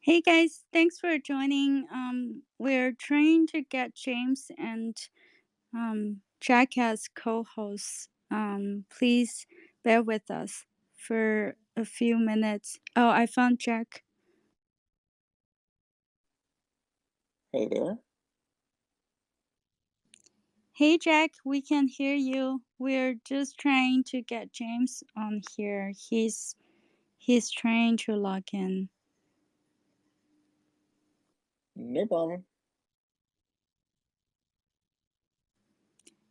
Hey guys, thanks for joining. We're trying to get James and Jack as co-hosts. Please bear with us for a few minutes. Oh, I found Jack. Hey there. Hey Jack, we can hear you. We're just trying to get James on here. He's trying to log in. No problem.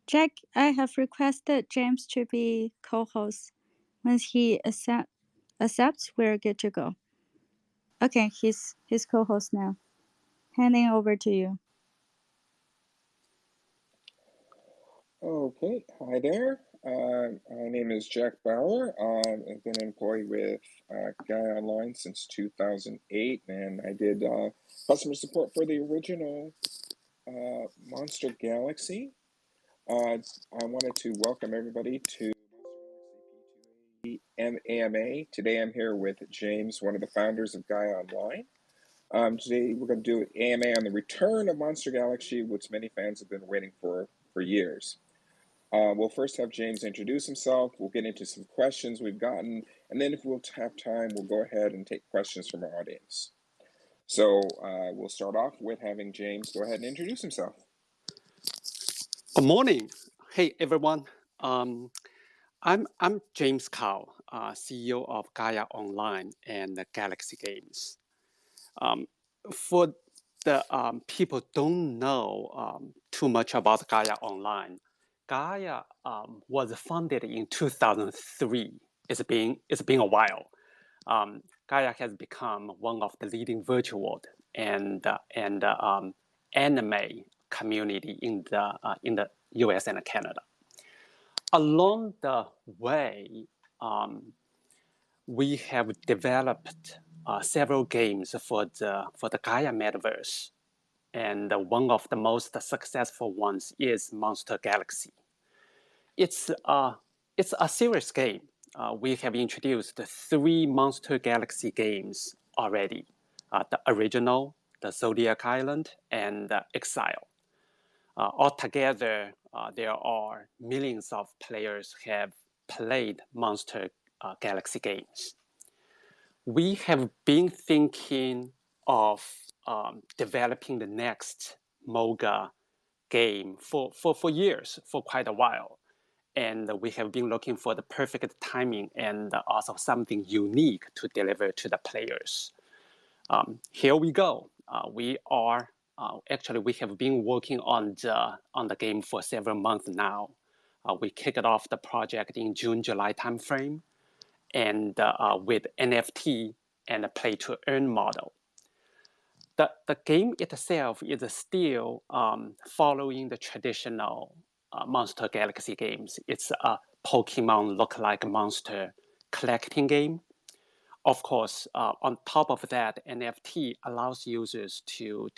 Jack, I have requested James to be co-host. Once he accepts, we're good to go. Okay, he's co-host now. Handing over to you. Okay, hi there. My name is Jack Bauer. I've been an employee with Guy Online since 2008, and I did customer support for the original Monster Galaxy. I wanted to welcome everybody to Monster Galaxy P2A and AMA. Today I'm here with James, one of the founders of Guy Online. Today we're going to do an AMA on the return of Monster Galaxy, which many fans have been waiting for years. We'll first have James introduce himself. We'll get into some questions we've gotten, and then if we'll have time, we'll go ahead and take questions from our audience. So we'll start off with having James go ahead and introduce himself. Good morning. Hey, everyone. I'm James Cow, CEO of Gaia Online and Galaxy Games. For the people don't know too much about Gaia Online, Gaia was founded in 2003. It's been a while. Gaia has become one of the leading virtual and anime community in the U.S. and Canada. Along the way, we have developed several games for the Gaia metaverse, and one of the most successful ones is Monster Galaxy. It's a serious game. We have introduced 3 Monster Galaxy games already: the original, the Zodiac Island, and Exile. Altogether, there are millions of players have played Monster Galaxy games. We have been thinking of developing the next Moga game for years, for quite a while. And we have been looking for the perfect timing and also something unique to deliver to the players. Here we go. We have been working on the game for several months now. We kicked off the project in June, July timeframe, and with NFT and a play-to-earn model. The game itself is still following the traditional Monster Galaxy games. It's a Pokemon look-like monster collecting game. Of course, on top of that, NFT allows users to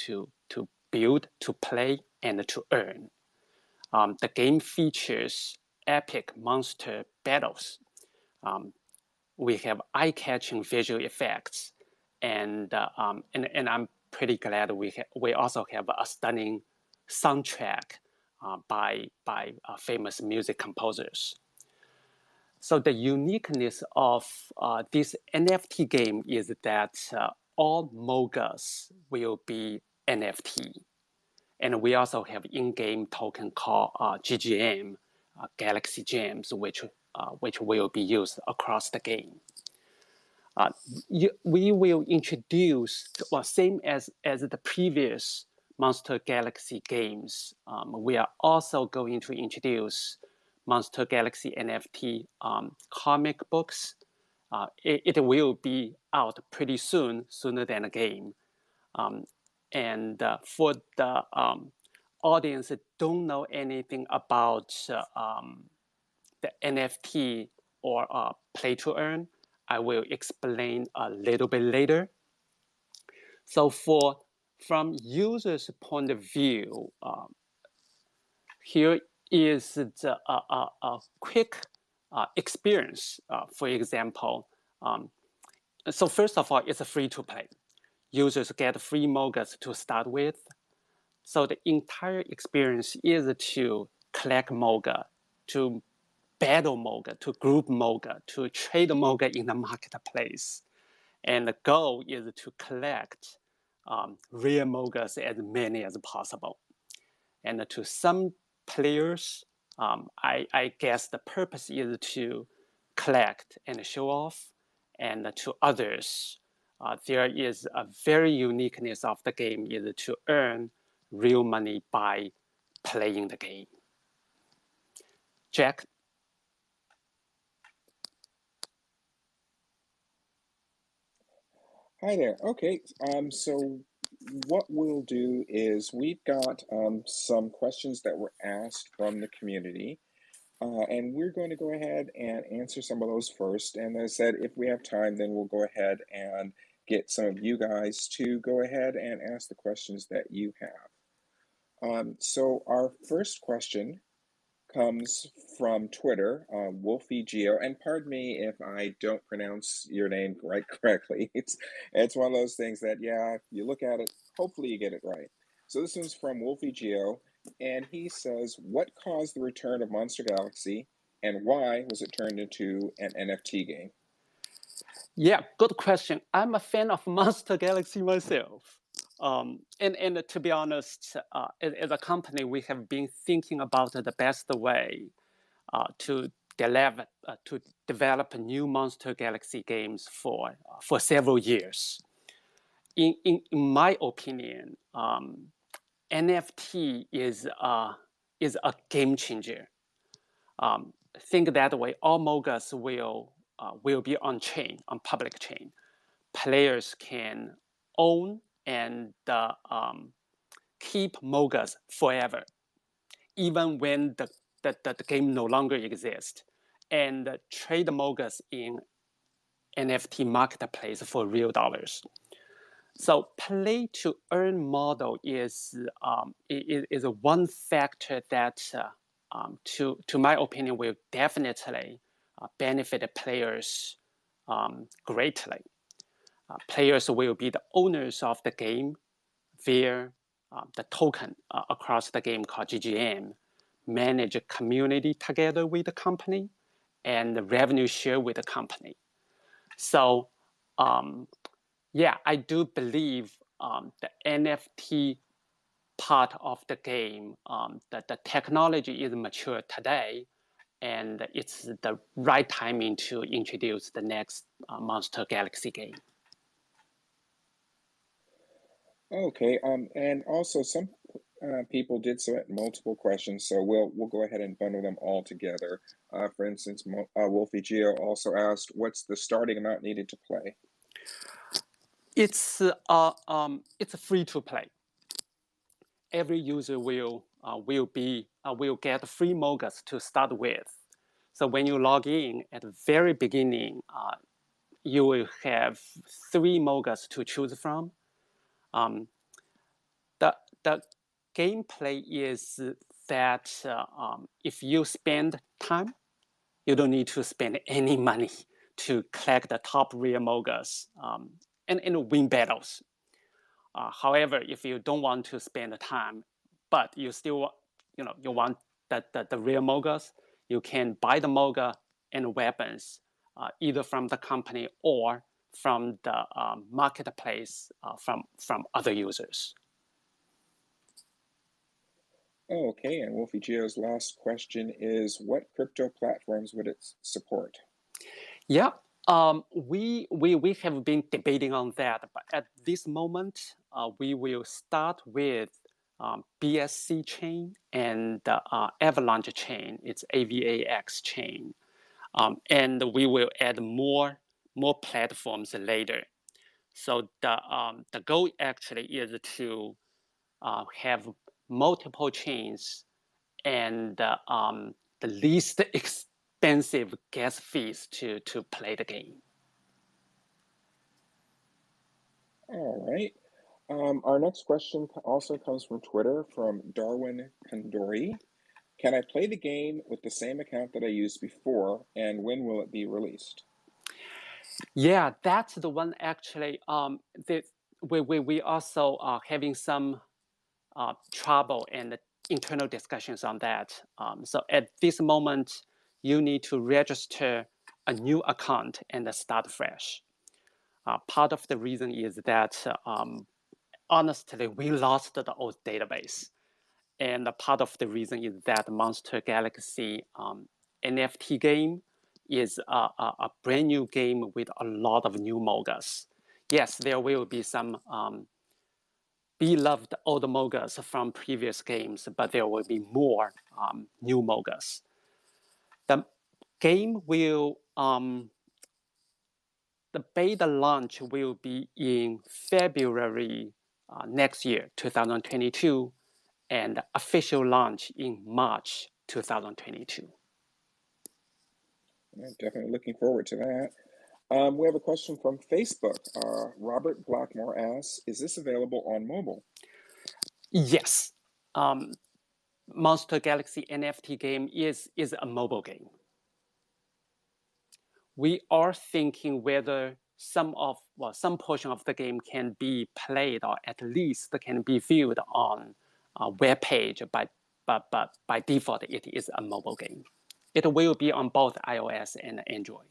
build, to play, and to earn. The game features epic monster battles. We have eye-catching visual effects, and I'm pretty glad we also have a stunning soundtrack by famous music composers. So the uniqueness of this NFT game is that all Mogas will be NFT. And we also have in-game token called GGM, Galaxy Gems, which will be used across the game. We will introduce, same as the previous Monster Galaxy games, we are also going to introduce Monster Galaxy NFT comic books. It will be out pretty soon, sooner than a game. And for the audience that don't know anything about the NFT or play to earn, I will explain a little bit later. So from users' point of view, here is a quick experience. For example, so first of all, it's a free to play. users get free Mogas to start with. So the entire experience is to collect Moga, to battle Moga, to group Moga, to trade Moga in the marketplace. And the goal is to collect rare Mogas as many as possible. And to some players, I guess the purpose is to collect and show off. And to others, there is a very uniqueness of the game is to earn real money by playing the game. Jack? Hi there. Okay, so what we'll do is we've got some questions that were asked from the community, and we're going to go ahead and answer some of those first. And as I said, if we have time, then we'll go ahead and get some of you guys to go ahead and ask the questions that you have. So our first question comes from Twitter, Wolfie Geo, and pardon me if I don't pronounce your name right correctly. It's one of those things that, yeah, you look at it, hopefully you get it right. So this one's from Wolfie Geo, and he says, what caused the return of Monster Galaxy, and why was it turned into an NFT game? Yeah, good question. I'm a fan of Monster Galaxy myself. And to be honest, as a company, we have been thinking about the best way to develop new Monster Galaxy games for several years. In my opinion, NFT is a game changer. Think that way. All Mogas will be on chain, on public chain. Players can own and keep Mogas forever, even when the game no longer exists, and trade Mogas in NFT marketplace for real dollars. So play to earn model is one factor that, to my opinion, will definitely benefit players greatly. Players will be the owners of the game via the token across the game called GGM, manage a community together with the company, and the revenue share with the company. So yeah, I do believe the NFT part of the game, that the technology is mature today, and it's the right timing to introduce the next Monster Galaxy game. Okay, and also some people did submit multiple questions, so we'll go ahead and bundle them all together. For instance, Wolfie Geo also asked, what's the starting amount needed to play? It's free to play. Every user will get free Mogas to start with. So when you log in at the very beginning, you will have 3 Mogas to choose from. The gameplay is that if you spend time, you don't need to spend any money to collect the top rare Mogas and win battles. However, if you don't want to spend the time, but you still, you want the rare Mogas, you can buy the Moga and weapons either from the company or from the marketplace from other users. Okay, and Wolfie Geo's last question is, what crypto platforms would it support? Yeah, we have been debating on that, but at this moment, we will start with BSC chain and Avalanche chain. It's AVAX chain, and we will add more platforms later. So the goal actually is to have multiple chains and the least expensive gas fees to play the game. All right. Our next question also comes from Twitter from Darwin Kandori. Can I play the game with the same account that I used before, and when will it be released? Yeah, that's the one actually. we also are having some trouble and internal discussions on that. So at this moment, you need to register a new account and start fresh. Part of the reason is that honestly, we lost the old database. And part of the reason is that Monster Galaxy NFT game is a brand new game with a lot of new Mogas. Yes, there will be some beloved old Mogas from previous games, but there will be more new Mogas. The game will, the beta launch will be in February next year, 2022, and official launch in March 2022. I'm definitely looking forward to that. We have a question from Facebook. Robert Blackmore asks, is this available on mobile? Yes. Monster Galaxy NFT game is a mobile game. We are thinking whether some portion of the game can be played or at least can be viewed on a web page, but by default it is a mobile game. It will be on both iOS and Android.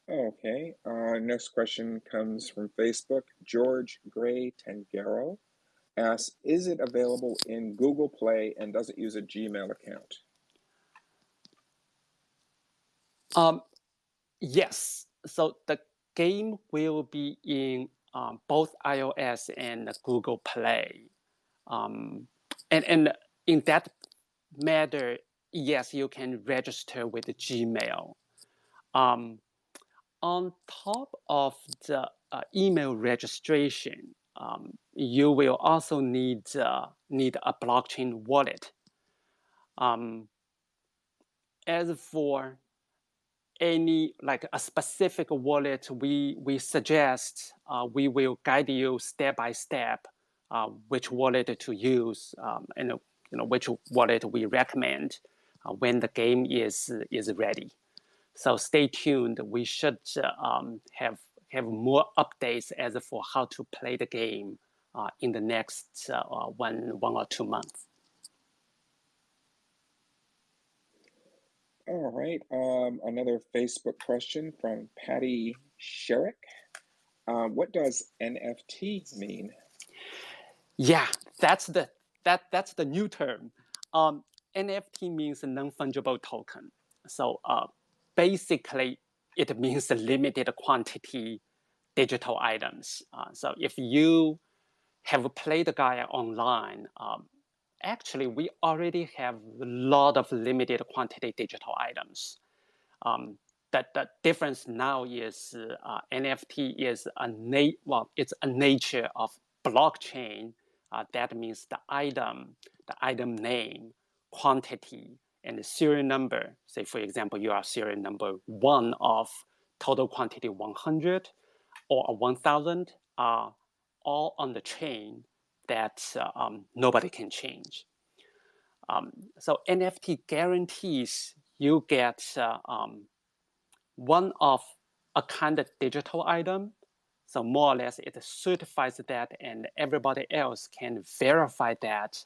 Okay, next question comes from Facebook. George Gray Tangaro asks, is it available in Google Play and does it use a Gmail account? Yes, so the game will be in both iOS and Google Play. And in that matter, yes, you can register with Gmail. On top of the email registration, you will also need a blockchain wallet. As for any like a specific wallet, we suggest we will guide you step by step which wallet to use, and which wallet we recommend when the game is ready. So stay tuned. We should have more updates as for how to play the game in the next 1 or 2 months. All right, another Facebook question from Patty Sherrick. What does NFT mean? Yeah, that's the new term. NFT means non-fungible token. So basically, it means limited quantity digital items. So if you have played Gaia online, actually we already have a lot of limited quantity digital items. That the difference now is NFT is it's a nature of blockchain. That means the item name, quantity, and the serial number. Say, for example, you are serial number 1 of total quantity 100 or 1000 are all on the chain that nobody can change. So NFT guarantees you get one of a kind of digital item. So more or less it certifies that and everybody else can verify that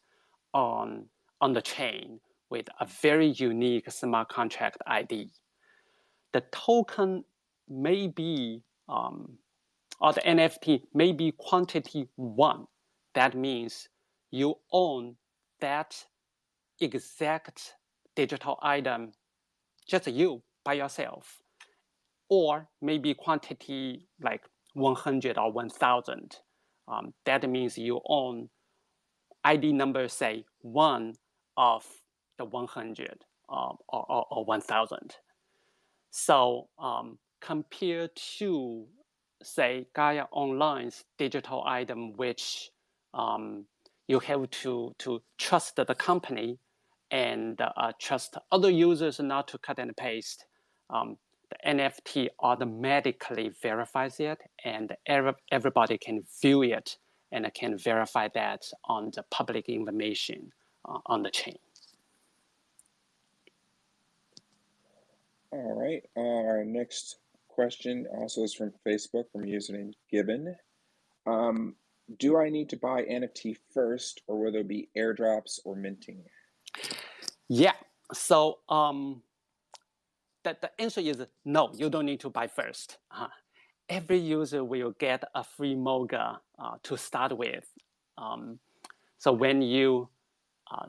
on the chain with a very unique smart contract ID. The token may be, or the NFT may be quantity 1. That means you own that exact digital item, just you by yourself. Or maybe quantity like 100 or 1000. That means you own ID number, say, 1 of the 100 or 1000. So compared to, say, Gaia Online's digital item, which you have to trust the company and trust other users not to cut and paste, the NFT automatically verifies it, and everybody can view it and can verify that on the public information on the chain. All right, our next question also is from Facebook, from username Gibbon. Do I need to buy NFT first, or will there be airdrops or minting? Yeah. So the answer is no. You don't need to buy first. Every user will get a free Moga to start with. So when you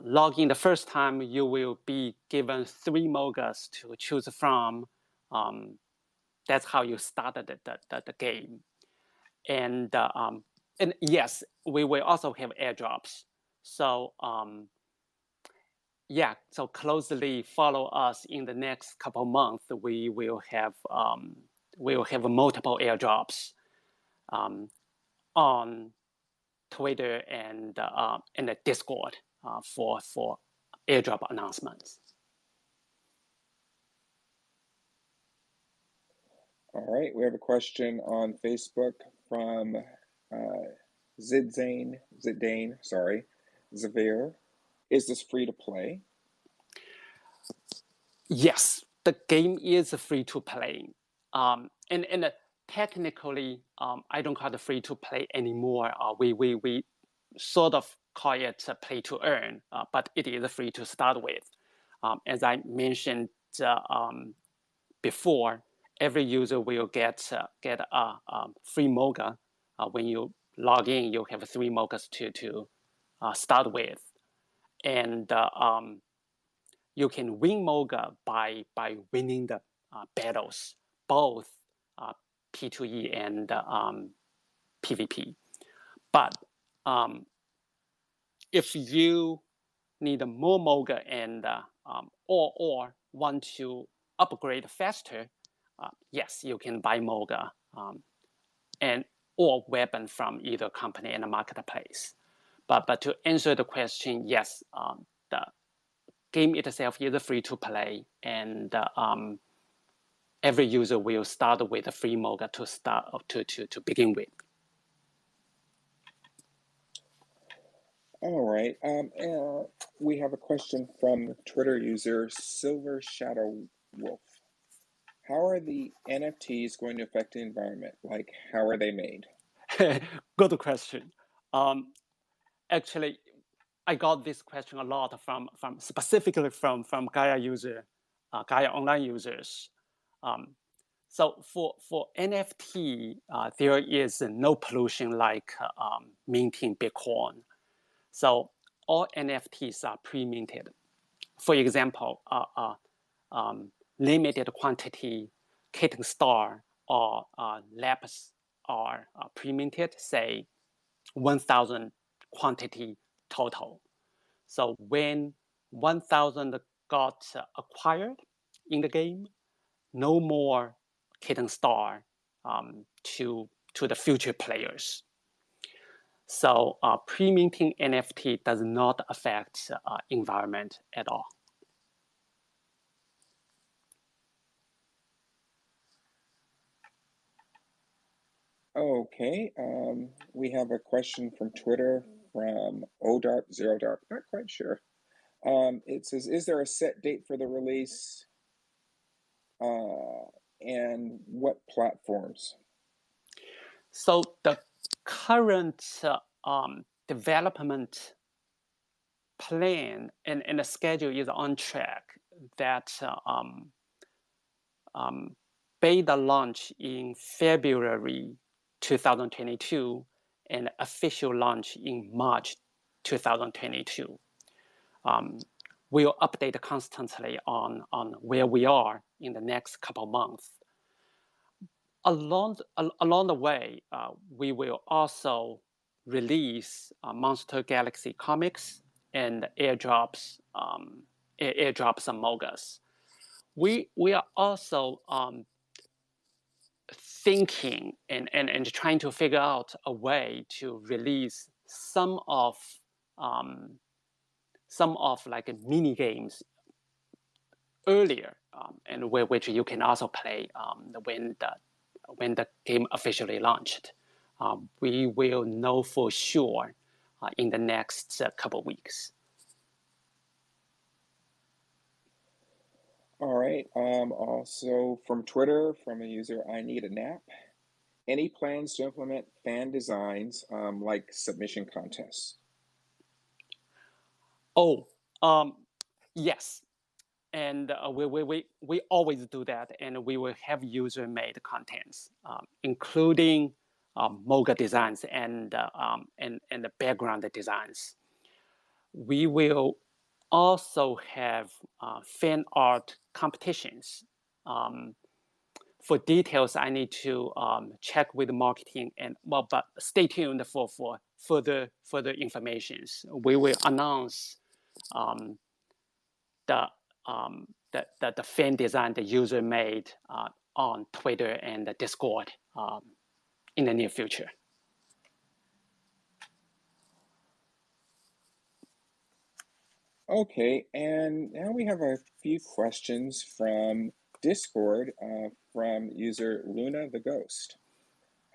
log in the first time, you will be given 3 Mogas to choose from. That's how you started the game. And yes, we will also have airdrops. So yeah, so closely follow us in the next couple months. We will have multiple airdrops on Twitter and the Discord for airdrop announcements. All right, we have a question on Facebook from Zidane, Zavir. Is this free to play? Yes, the game is free to play. And technically, I don't call it free to play anymore. We sort of call it play to earn, but it is free to start with. As I mentioned before, every user will get a free Moga. When you log in, you have 3 Mogas to start with, and you can win Moga by winning the battles, both P2E and PvP. But if you need more Moga and or want to upgrade faster, yes, you can buy Moga and or weapon from either company and a marketplace. But to answer the question, yes, the game itself is free to play, and every user will start with a free Moga to begin with. All right. We have a question from Twitter user Silver Shadow Wolf. How are the NFTs going to affect the environment? Like, how are they made? Good question. Actually, I got this question a lot from specifically from Gaia online users. So for NFT, there is no pollution like minting Bitcoin. So all NFTs are pre-minted. For example, limited quantity kitten star or lapis are pre-minted, say 1,000 quantity total. So when 1,000 got acquired in the game, no more kitten star to the future players. So pre-minting NFT does not affect environment at all. Okay, we have a question from Twitter from O.0. Not quite sure. It says, is there a set date for the release? And what platforms? So the current development plan and the schedule is on track. That beta launch in February 2022 and official launch in March 2022. We'll update constantly on where we are in the next couple of months. Along the way, we will also release Monster Galaxy comics and airdrops and Mogas. We are also thinking and trying to figure out a way to release some of like mini games earlier, and which you can also play when the game officially launched. We will know for sure in the next couple weeks. All right. Also from Twitter, from a user, I need a nap. Any plans to implement fan designs like submission contests? Oh, yes. And we always do that, and we will have user-made contents, including Moga designs and the background designs. We will also have fan art competitions. For details, I need to check with marketing, and well, but stay tuned for further informations. We will announce the the fan design the user made on Twitter and the Discord in the near future. Okay, and now we have a few questions from Discord from user Luna the Ghost.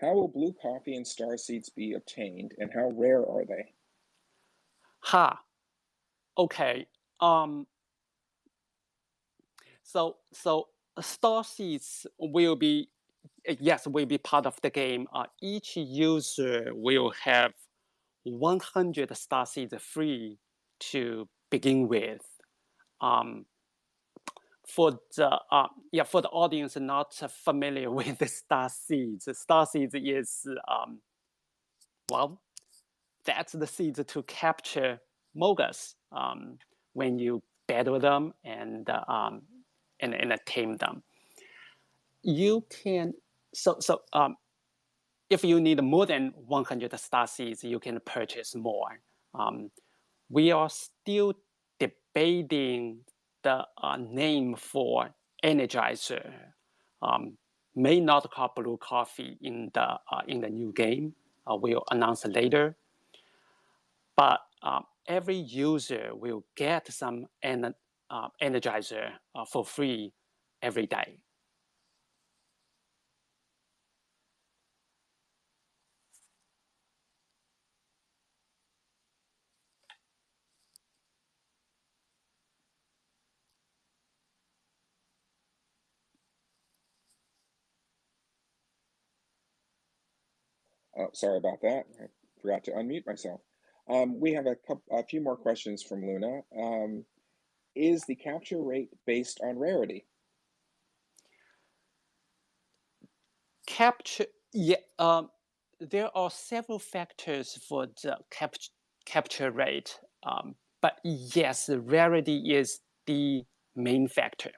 How will blue coffee and star seeds be obtained, and how rare are they? Okay. So star seeds will be will be part of the game. Each user will have 100 star seeds free to begin with. For the audience not familiar with the star seeds is that's the seeds to capture Mogus when you battle them and tame them. You can if you need more than 100 star seeds, you can purchase more. We are still debating the name for Energizer. May not call blue coffee in the new game. We'll announce later. But every user will get some Energizer for free every day. Oh, sorry about that. I forgot to unmute myself. We have a few more questions from Luna. Is the capture rate based on rarity? Capture, there are several factors for the capture rate, but yes, rarity is the main factor.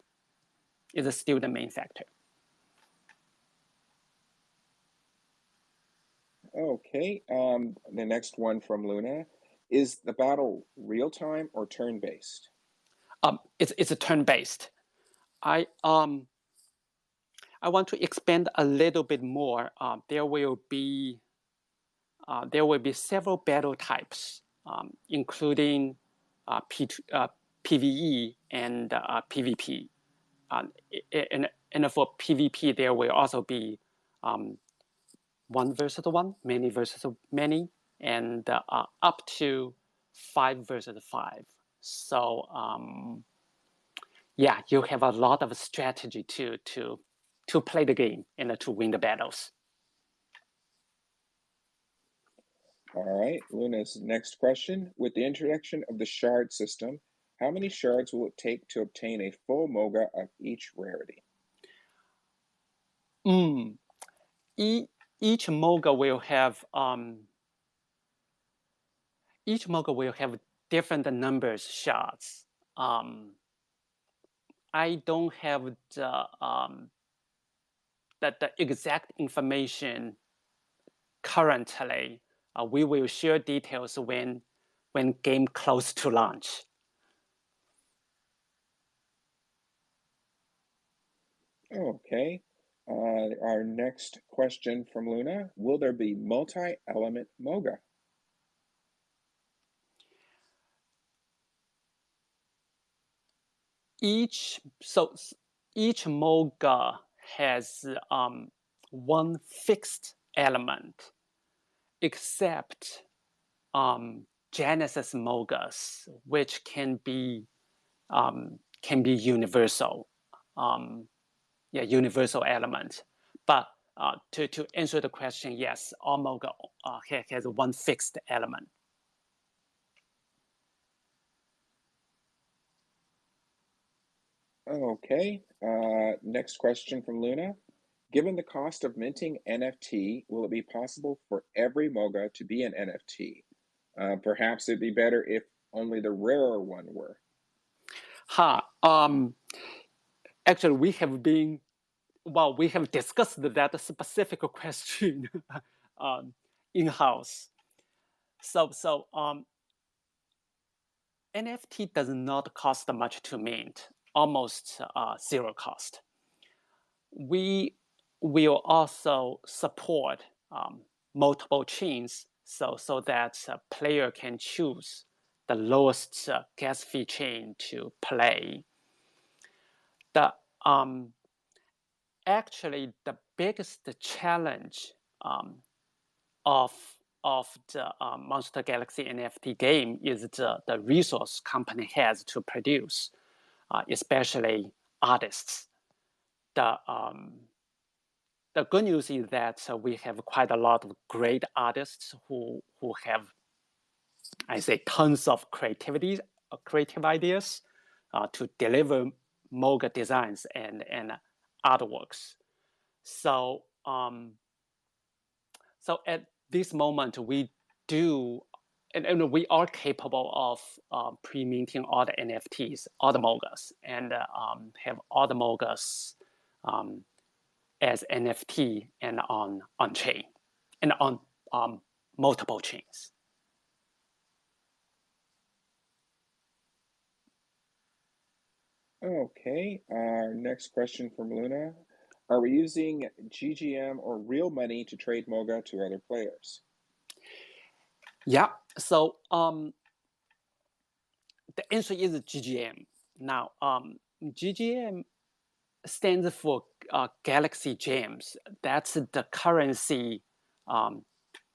Is still the main factor. Okay. The next one from Luna. Is the battle real time or turn based? It's a turn based. I want to expand a little bit more. There will be several battle types, including PVE and PvP. And for PvP, there will also be one versus one, many versus many, and up to 5 versus 5. So you have a lot of strategy to play the game and to win the battles. All right, Luna's next question. With the introduction of the shard system, how many shards will it take to obtain a full Moga of each rarity? Each Moga will have different numbers shards. I don't have the exact information currently. We will share details when game close to launch. Okay. Our next question from Luna. Will there be multi-element Moga? Each Moga has one fixed element, except Genesis Mogas, which can be universal. universal element. But to answer the question, yes, all Moga has one fixed element. Okay, next question from Luna. Given the cost of minting NFT, will it be possible for every Moga to be an NFT? Perhaps it'd be better if only the rarer one were. Actually, we have discussed that specific question in-house. So NFT does not cost much to mint, almost zero cost. We will also support multiple chains so that a player can choose the lowest gas fee chain to play. Actually, the biggest challenge of the Monster Galaxy NFT game is the resource company has to produce, especially artists. The good news is that we have quite a lot of great artists who have, I say, tons of creative ideas to deliver Moga designs and artworks. So at this moment, we do, and we are capable of pre-minting all the NFTs, all the Mogas, and have all the Mogas as NFT and on chain and on multiple chains. Okay, our next question from Luna. Are we using GGM or real money to trade Moga to other players? Yeah, so the answer is GGM. Now, GGM stands for Galaxy Gems. That's the currency,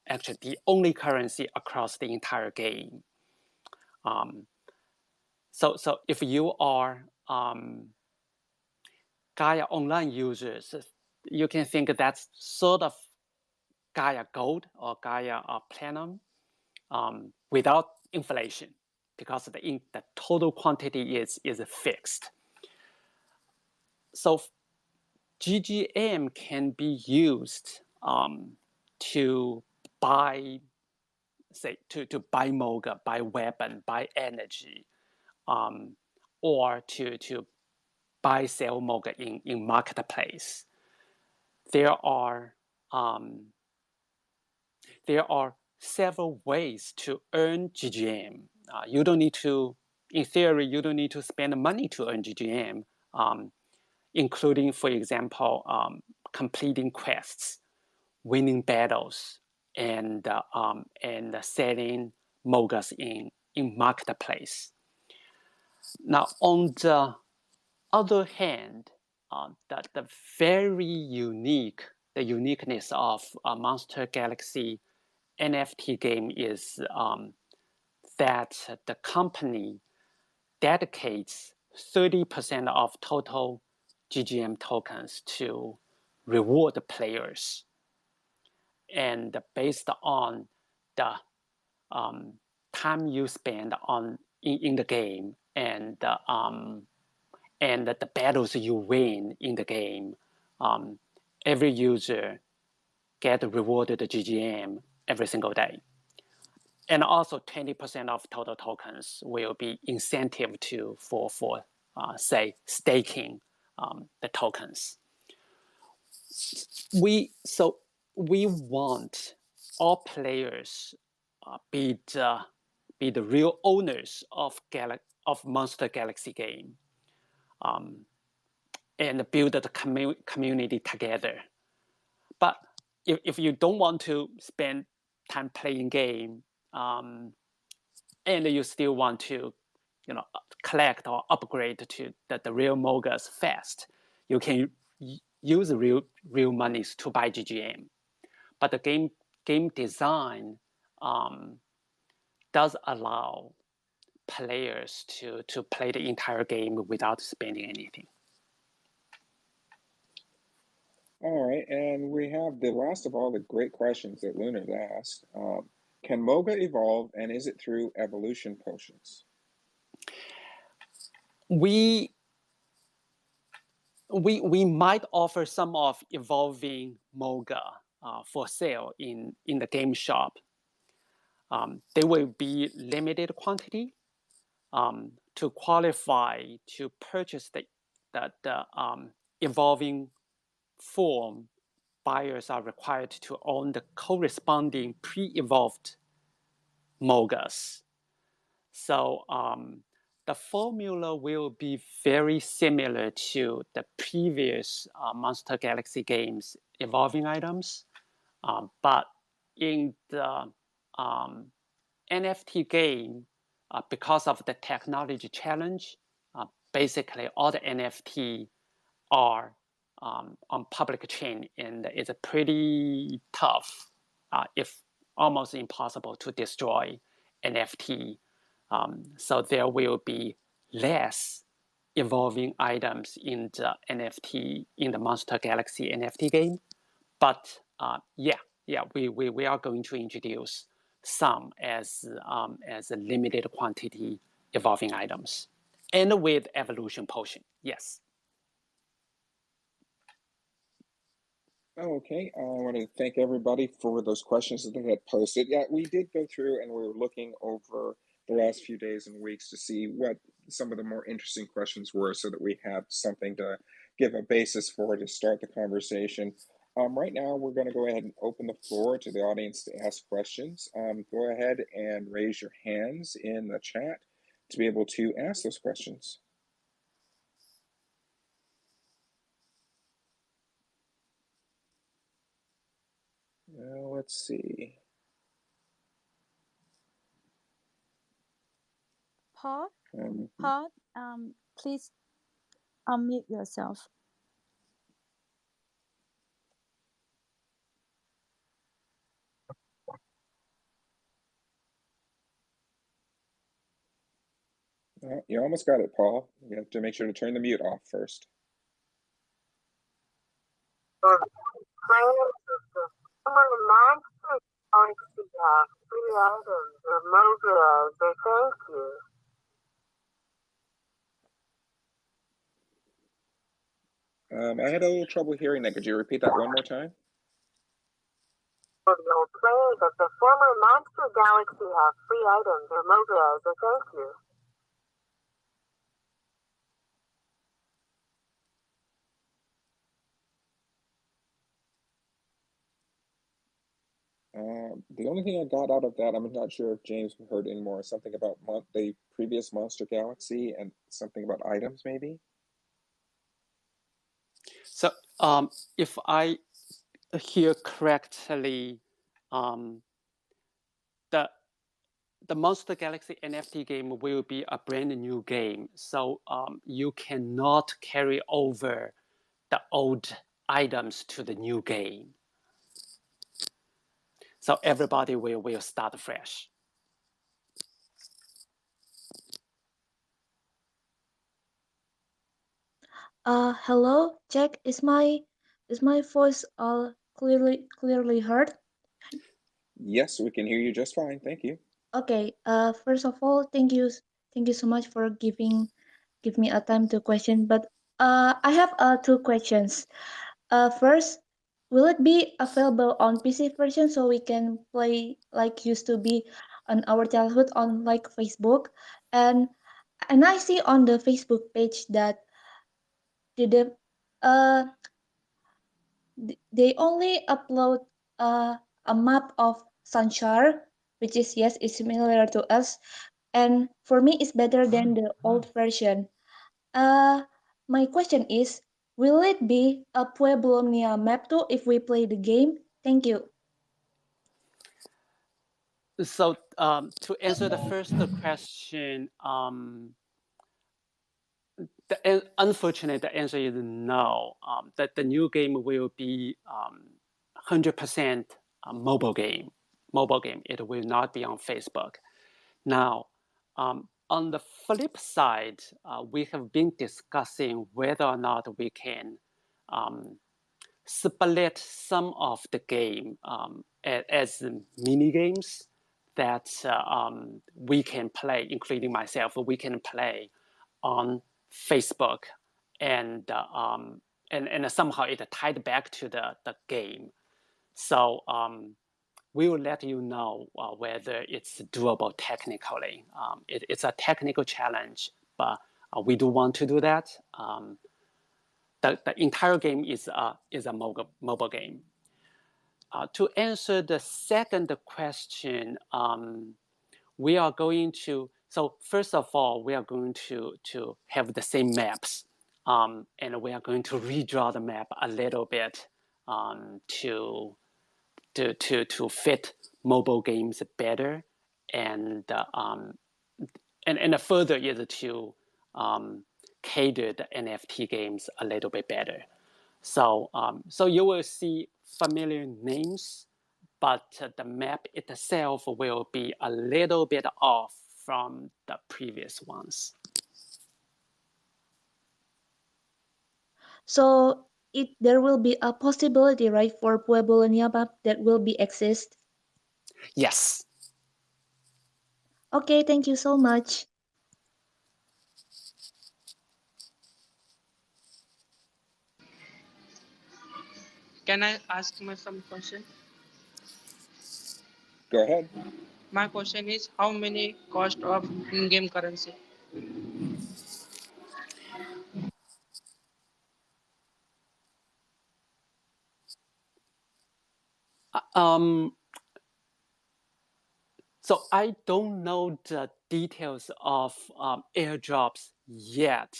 actually the only currency across the entire game. So if you are Gaia Online users, you can think that's sort of Gaia Gold or Gaia Platinum without inflation, because the total quantity is fixed. So GGM can be used to buy, say, to buy Moga, buy weapon, buy energy, or to buy sell Moga in marketplace. There are several ways to earn GGM. You don't need to, in theory, you don't need to spend money to earn GGM, including, for example, completing quests, winning battles, and selling Mogas in marketplace. Now, on the other hand, the uniqueness of Monster Galaxy NFT game is that the company dedicates 30% of total GGM tokens to reward the players, and based on the time you spend in the game and the battles you win in the game, every user get rewarded the GGM every single day. And also 20% of total tokens will be incentive for say, staking the tokens. We want all players be the real owners of Monster Galaxy game, and build the community together. But if you don't want to spend time playing game, and you still want to, collect or upgrade to the real Mogas fast, you can use real monies to buy GGM. But the game design does allow players to play the entire game without spending anything. All right, and we have the last of all the great questions that Luna's asked. Can Moga evolve, and is it through evolution potions? We might offer some of evolving Moga for sale in the game shop. They will be limited quantity. To qualify to purchase the evolving form, buyers are required to own the corresponding pre-evolved Mogas. So the formula will be very similar to the previous Monster Galaxy games evolving items, but in the NFT game, because of the technology challenge, basically all the NFT are on public chain, and it's a pretty tough, if almost impossible to destroy NFT. So there will be less evolving items in the NFT, in the Monster Galaxy NFT game. But we are going to introduce some as a limited quantity evolving items, and with evolution potion. Yes. Okay, I want to thank everybody for those questions that they had posted. Yeah, we did go through and we were looking over the last few days and weeks to see what some of the more interesting questions were so that we had something to give a basis for to start the conversation. Right now, we're going to go ahead and open the floor to the audience to ask questions. Go ahead and raise your hands in the chat to be able to ask those questions. Let's see. Paul, Um, please unmute yourself. You almost got it, Paul. You have to make sure to turn the mute off first. I had a little trouble hearing that. Could you repeat that one more time? You'll play that the former Monster Galaxy have free items or Moga as a thank you. The only thing I got out of that, I'm not sure if James heard any more, something about the previous Monster Galaxy and something about items, maybe? So if I hear correctly, the Monster Galaxy NFT game will be a brand new game. So you cannot carry over the old items to the new game. So everybody will start fresh. Hello, Jack. Is my voice clearly heard? Yes, we can hear you just fine. Thank you. Okay. First of all, thank you so much for give me a time to question. But I have two questions. First, will it be available on PC version so we can play like used to be on our childhood on like Facebook? And I see on the Facebook page that the they only upload a map of Sunshar, which is yes, is similar to us, and for me, it's better than the old version. Uh, my question is, will it be a Pueblonia map too if we play the game? Thank you. So to answer the first question, unfortunately, the answer is no. That the new game will be 100% mobile game. It will not be on Facebook. Now, on the flip side, we have been discussing whether or not we can split some of the game as mini games that we can play, including myself. We can play on Facebook, and somehow it tied back to the game. So we will let you know whether it's doable technically. It's a technical challenge, but we do want to do that. The entire game is a mobile game. To answer the second question, we are going to, so first of all, we are going to have the same maps, and we are going to redraw the map a little bit to fit mobile games better, and further is to cater the NFT games a little bit better. So so you will see familiar names, but the map itself will be a little bit off from the previous ones. So there will be a possibility, right, for Pueblo map that will be exist. Yes. Okay, thank you so much. Can I ask some question? Go ahead. My question is, how many cost of in-game currency? So I don't know the details of airdrops yet.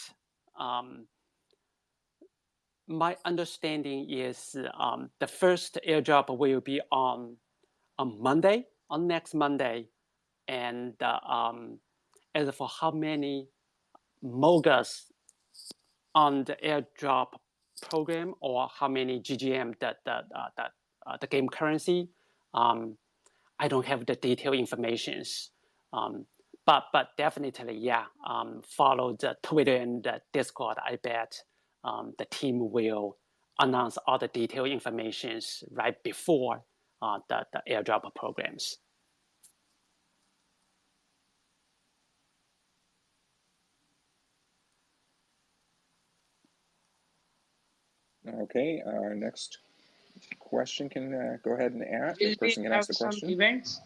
My understanding is the first airdrop will be on Monday, on next Monday, and as for how many Mogas on the airdrop program or how many GGM the game currency, I don't have the detailed information. But definitely, yeah, follow the Twitter and the Discord. I bet the team will announce all the detailed information right before the airdrop programs. Okay, next question can go ahead and ask. Will The person we can ask have the some question. events?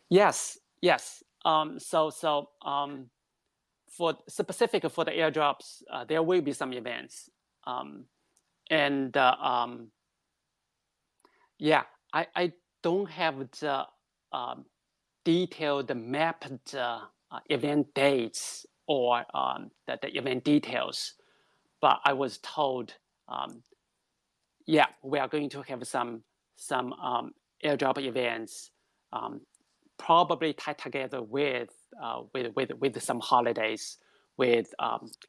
Yes. For specific for the airdrops, there will be some events, yeah, I don't have the detailed mapped event dates or the event details, but I was told, yeah, we are going to have some airdrop events, probably tied together with some holidays, with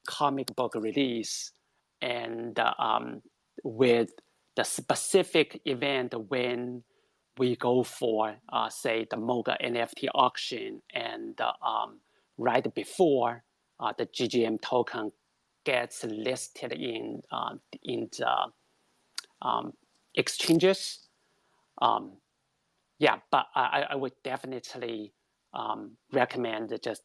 comic book release, and with the specific event when we go for, say, the Moga NFT auction, and right before the GGM token gets listed in the exchanges. Yeah, but I would definitely recommend just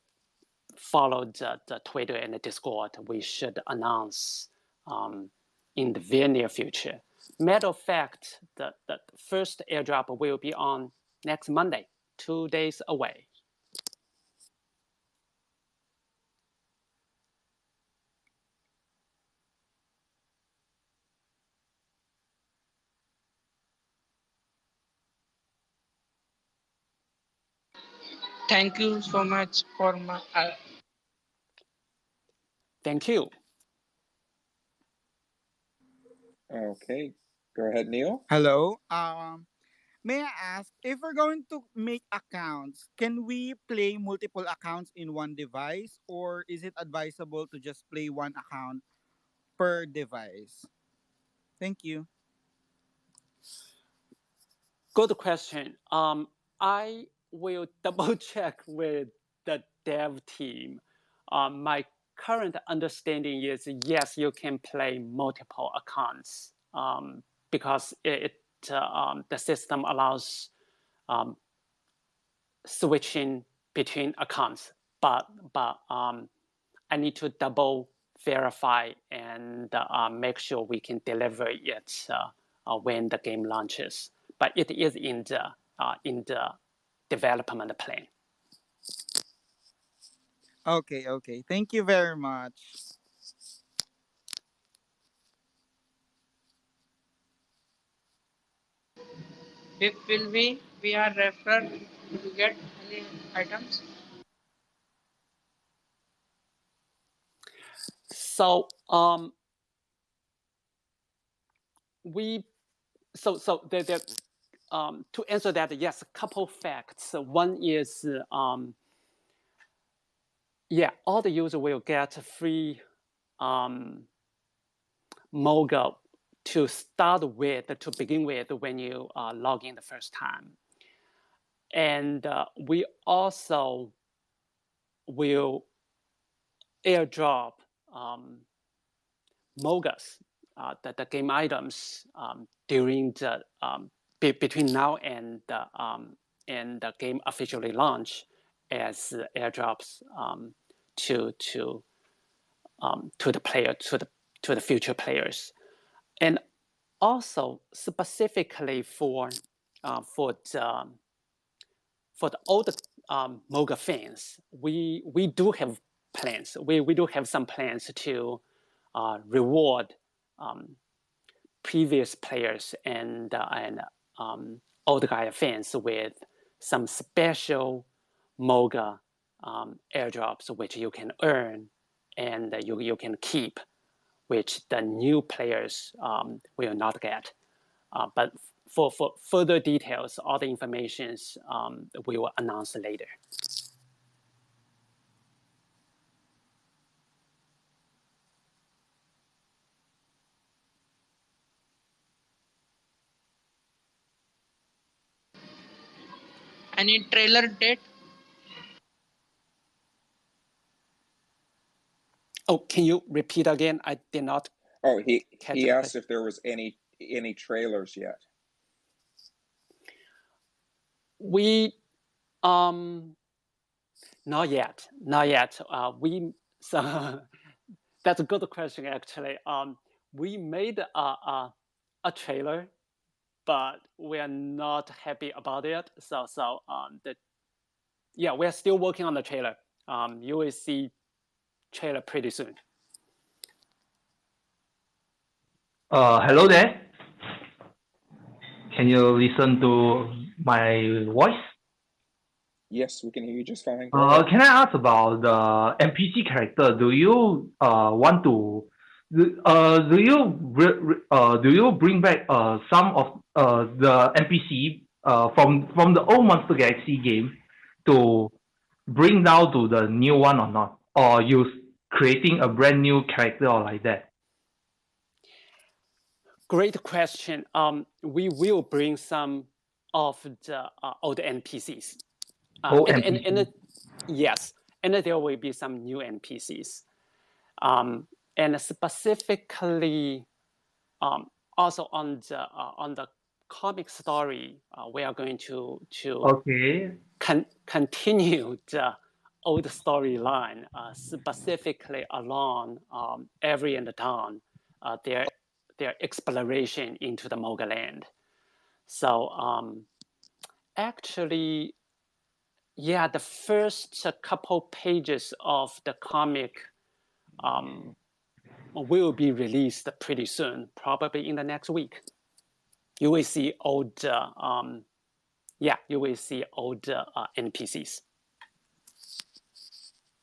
follow the Twitter and the Discord. We should announce in the very near future. Matter of fact, the first airdrop will be on next Monday, 2 days away. Thank you so much for my. Thank you. Okay, go ahead, Neil. Hello. May I ask if we're going to make accounts, can we play multiple accounts in one device, or is it advisable to just play one account per device? Thank you. Good question. I will double check with the dev team. My current understanding is yes, you can play multiple accounts because the system allows switching between accounts, but I need to double verify and make sure we can deliver it when the game launches. But it is in the development plan. Okay. Thank you very much. If will we are referred to get any items? So there to answer that, yes, a couple facts. One is all the user will get free Moga to start with, to begin with, when you log in the first time. And we also will airdrop Mogus, the game items, during the between now and the game officially launch as airdrops to the player, to the future players. And also specifically for the older Moga fans, we do have plans. We do have some plans to reward previous players and old Gaia fans with some special Moga airdrops, which you can earn and you can keep, which the new players will not get. But for further details, all the information we will announce later. Any trailer date? Oh, can you repeat again? I did not. Oh, he catch asked if there was any trailers yet. We not yet. So that's a good question actually. We made a trailer, but we are not happy about it. So we're still working on the trailer. You will see trailer pretty soon. Hello there. Can you listen to my voice? Yes, we can hear you just fine. Can I ask about the NPC character? Do you want to do you bring back some of the NPC from the old Monster Galaxy game to bring down to the new one or not? Or you creating a brand new character or like that? Great question. We will bring some of the old NPCs. Yes, and there will be some new NPCs. And specifically, also on the comic story, we are going to continue the old storyline, specifically along Avery and Dawn, their exploration into the Moga land. So actually, the first couple pages of the comic will be released pretty soon, probably in the next week. You will see old, NPCs.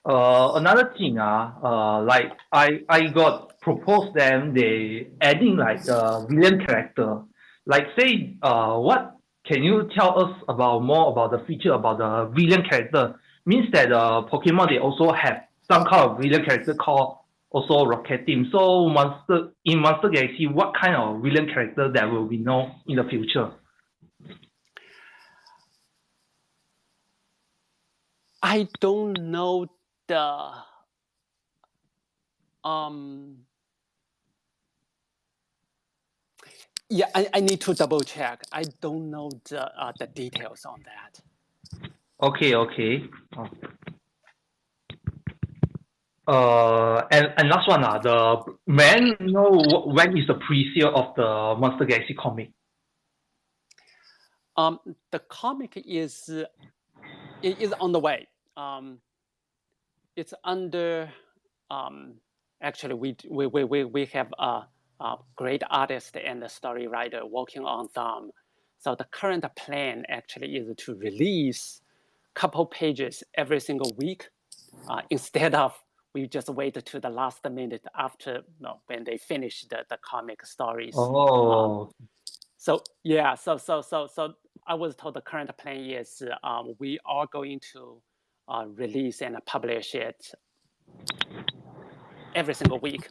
Another thing, like I got proposed them they adding like a villain character. Like say, what can you tell us about more about the feature about the villain character? Means that Pokemon they also have some kind of villain character called also Rocket Team. So Monster Galaxy, what kind of villain character that will we know in the future? I don't know the Yeah, I need to double check. I don't know the details on that. Okay. And last one, the man know when is the pre-sale of the Monster Galaxy comic? The comic is on the way. It's under. Actually, we have a great artist and a story writer working on them. So the current plan actually is to release a couple pages every single week, instead of we just wait to the last minute after when they finish the comic stories. Oh. So yeah, so I was told the current plan is we are going to release and publish it every single week.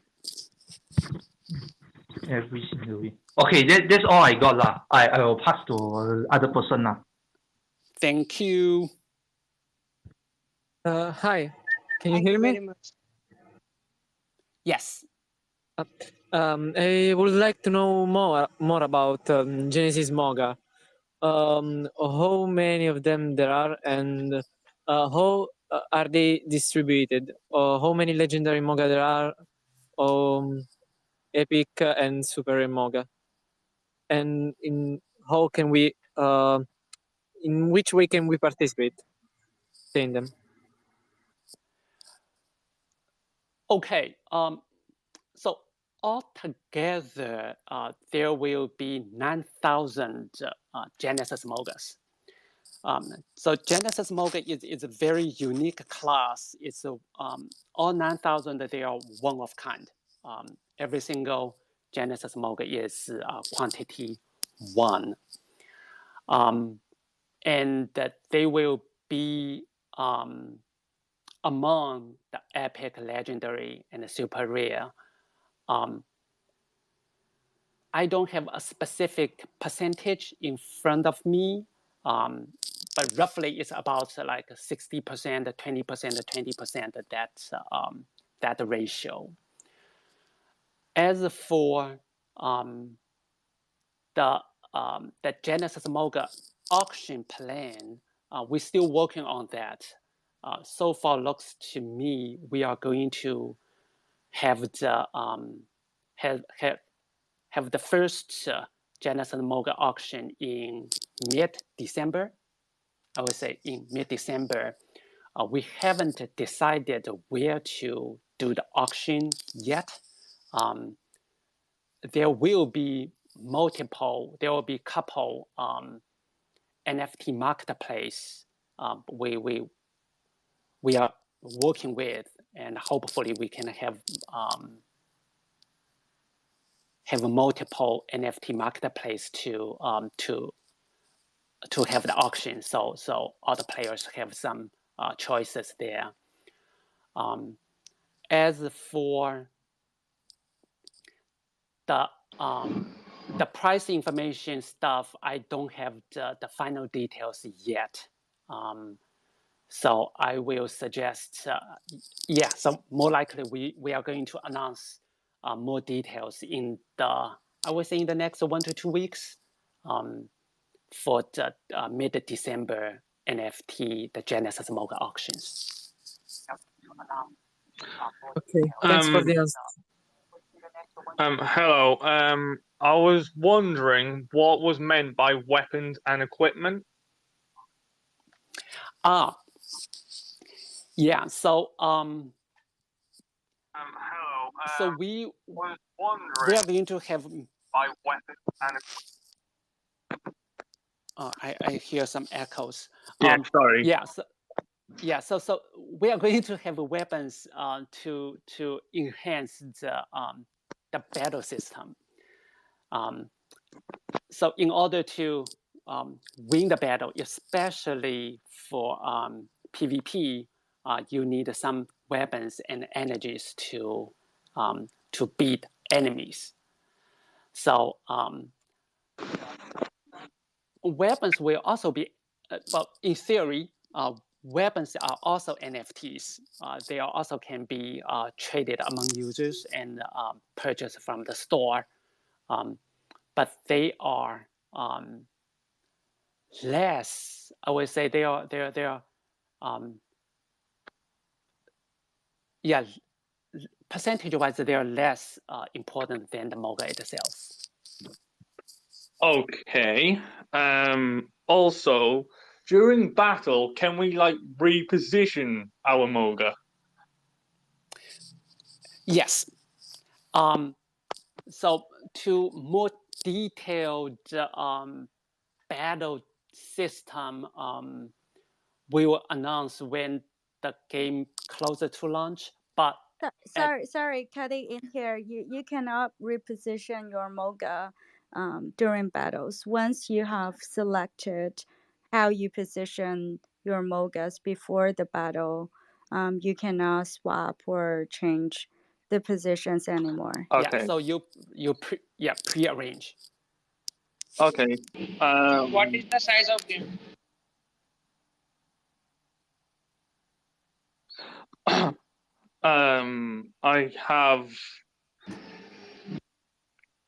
Every single week. Okay, that's all I got lah. I will pass to other person now. Thank you. Hi, can you Thank hear you me? very much. Yes. I would like to know more about Genesis Moga. How many of them there are, and how are they distributed? How many legendary Moga there are? Epic and super rare Moga. And in which way can we participate in them? Okay. So altogether, there will be 9,000 Genesis Mogas. So Genesis Moga is a very unique class. It's all 9,000. They are one of kind. Every single Genesis Moga is quantity 1. And that they will be among the epic, legendary, and the super rare. I don't have a specific percentage in front of me, but roughly it's about like 60%, 20%, 20%. That ratio. As for the Genesis Moga auction plan, we're still working on that. So far, looks to me we are going to have the have the first Genesis Moga auction in mid-December. I would say in mid-December. We haven't decided where to do the auction yet. There will be a couple NFT marketplace we are working with, and hopefully we can have multiple NFT marketplace to have the auction, so other players have some choices there. As for the price information stuff, I don't have the final details yet. So I will suggest, so more likely we are going to announce more details in I would say in the next 1 to 2 weeks for the mid-December NFT, the Genesis Moga auctions. Okay, thanks for the answer. Hello. I was wondering what was meant by weapons and equipment. Yeah. So hello. So we was are going to have by weapons and. I hear some echoes. Yeah, sorry. So we are going to have weapons to enhance the battle system. So in order to win the battle, especially for PvP, you need some weapons and energies to beat enemies. So weapons will also be, well, in theory, weapons are also NFTs. They are also can be traded among users and purchased from the store, but they are less. I would say they are yeah, percentage-wise they are less important than the Moga itself. Okay. Also, during battle, can we like reposition our Moga? Yes. So to more detailed battle system, we will announce when the game closer to launch. But sorry, cutting in here. You cannot reposition your Moga during battles. Once you have selected how you position your Mogas before the battle, you cannot swap or change the positions anymore. Okay. Yeah, so you prearrange. Okay. What is the size of game? I have.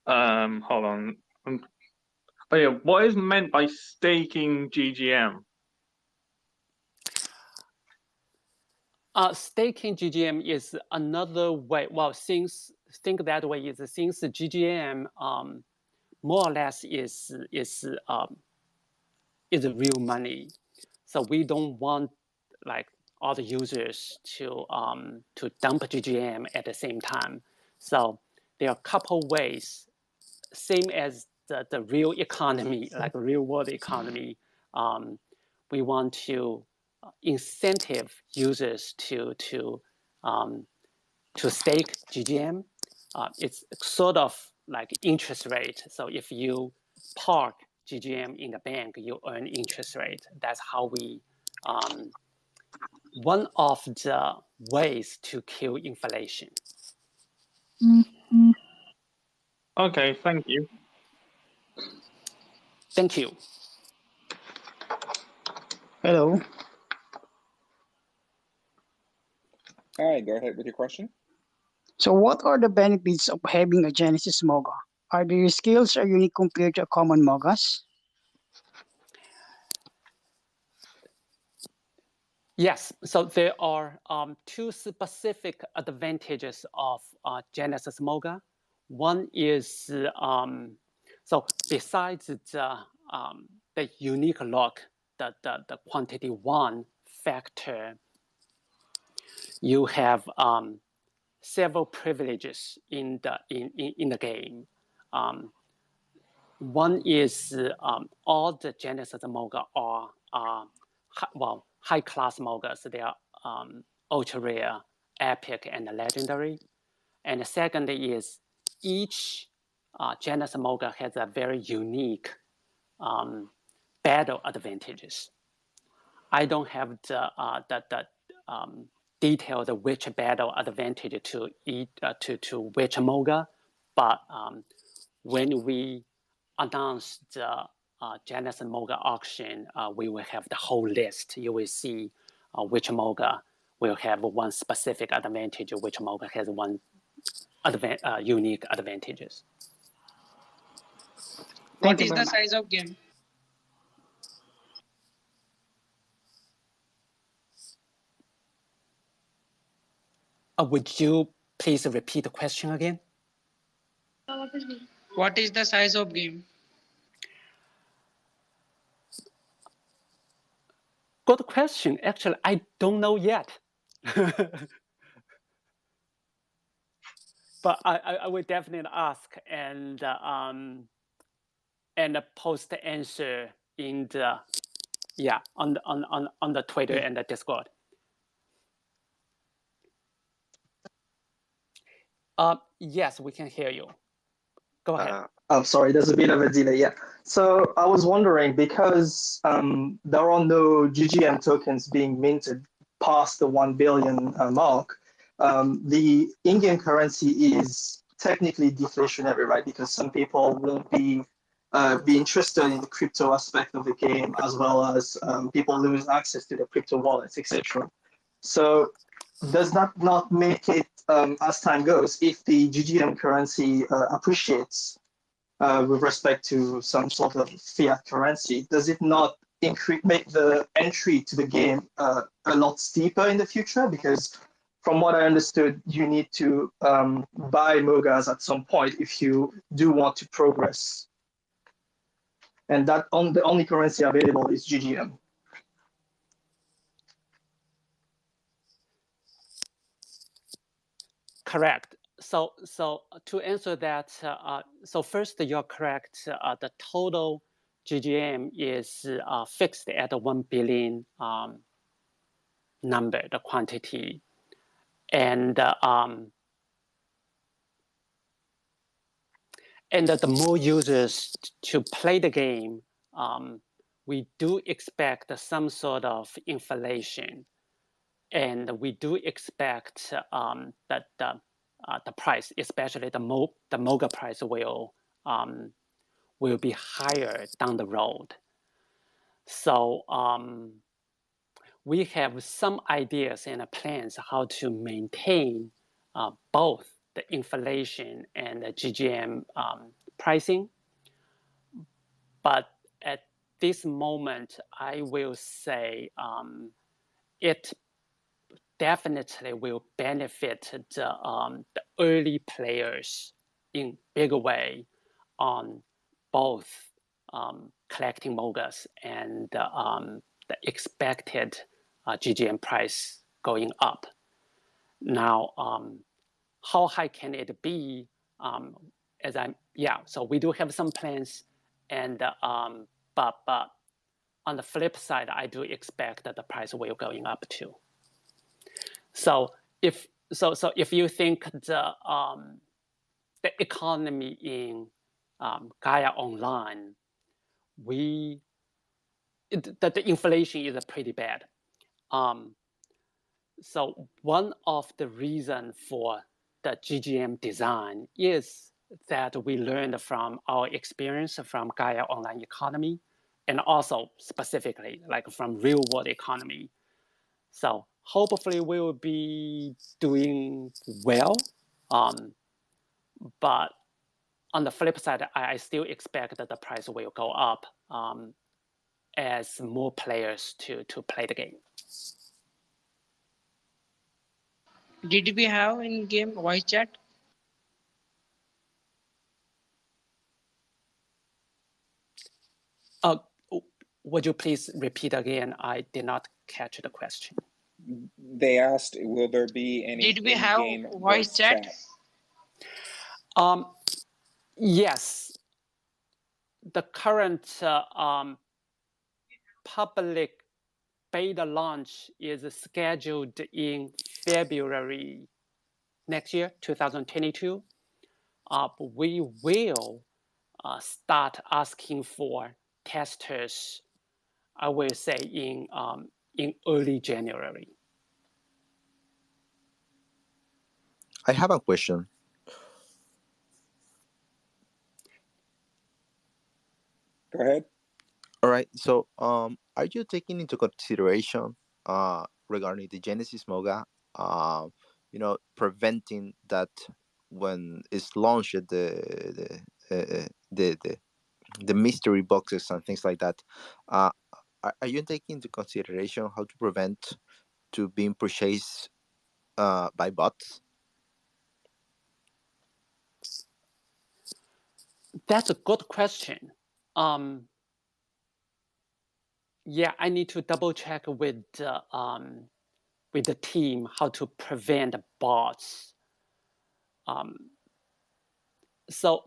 Hold on. Oh yeah, what is meant by staking GGM? Staking GGM is another way. Well, think that way is since GGM more or less is real money, so we don't want like all the users to dump GGM at the same time. So there are a couple ways, same as the real economy, like real world economy. We want to incentive users to stake GGM. It's sort of like interest rate. So if you park GGM in the bank, you earn interest rate. That's how we, one of the ways to kill inflation. Okay, thank you. Thank you. Hello. Hi, go ahead with your question. So what are the benefits of having a Genesis Moga? Are the skills are unique compared to common Mogas? Yes, so there are two specific advantages of Genesis Moga. One is, so besides the unique lock, the quantity one factor, you have several privileges in the game. One is all the Genesis Moga are high class Mogas. They are ultra rare, epic, and legendary. And the second is each Genesis Moga has a very unique battle advantages. I don't have the detailed which battle advantage to which Moga, but when we announce the Genesis Moga auction, we will have the whole list. You will see which Moga will have one specific advantage, which Moga has one unique advantages. What is the size of game? Would you please repeat the question again? What is the size of game? Good question. Actually, I don't know yet. But I will definitely ask and post the answer in the on the Twitter and the Discord. Yes, we can hear you. Go ahead. Oh, sorry, there's a bit of a delay. Yeah. So I was wondering, because there are no GGM tokens being minted past the 1 billion mark, the in-game currency is technically deflationary, right? Because some people won't be be interested in the crypto aspect of the game, as well as people lose access to the crypto wallets, etc. So does that not make it, as time goes, if the GGM currency appreciates with respect to some sort of fiat currency, does it not make the entry to the game a lot steeper in the future? Because from what I understood, you need to buy Mogas at some point if you do want to progress. And that the only currency available is GGM. Correct. So to answer that, so first you're correct. The total GGM is fixed at 1 billion number, the quantity, and the more users to play the game, we do expect some sort of inflation, and we do expect that the price, especially the Moga price, will be higher down the road. So we have some ideas and plans how to maintain both the inflation and the GGM pricing. But at this moment, I will say it definitely will benefit the early players in bigger way on both collecting Mogas and the expected GGM price going up. Now, how high can it be? So we do have some plans, and but on the flip side, I do expect that the price will going up too. So if you think the economy in Gaia Online, the inflation is pretty bad. So one of the reasons for the GGM design is that we learned from our experience from Gaia Online economy, and also specifically like from real world economy. So hopefully we will be doing well. But on the flip side, I still expect that the price will go up as more players to play the game. Did we have in-game voice chat? Would you please repeat again? I did not catch the question. They asked, will there be any Did we have in-game voice chat? Yes. The current public beta launch is scheduled in February next year, 2022. We will start asking for testers, I will say in early January. I have a question. Go ahead. All right. So, are you taking into consideration regarding the Genesis Moga, preventing that when it's launched the mystery boxes and things like that? Are you taking into consideration how to prevent to being purchased by bots? That's a good question. Yeah, I need to double check with the team how to prevent bots. So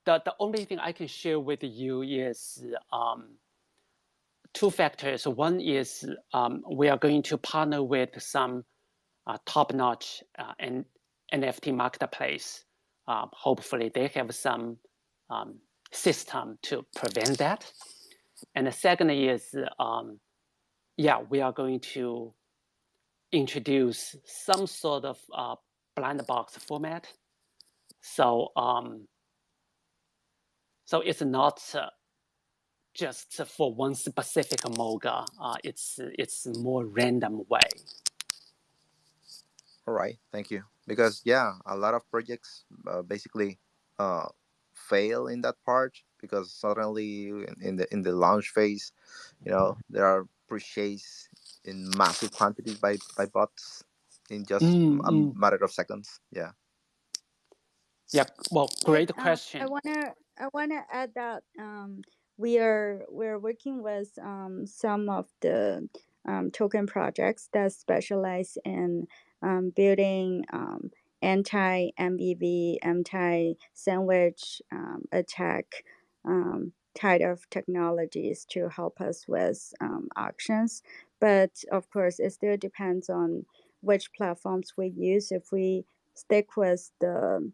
the only thing I can share with you is two factors. One is we are going to partner with some top-notch and NFT marketplace. Hopefully, they have some system to prevent that. And the second is, we are going to introduce some sort of blind box format. So So it's not just for one specific Moga. It's more random way. All right, thank you. Because yeah, a lot of projects basically fail in that part because suddenly in the launch phase, there are purchased in massive quantities by bots in just a matter of seconds. Yeah. Yeah. Well, great question. I wanna add that we're working with some of the token projects that specialize in building anti-MBV, anti-sandwich attack type of technologies to help us with auctions. But of course, it still depends on which platforms we use. If we stick with the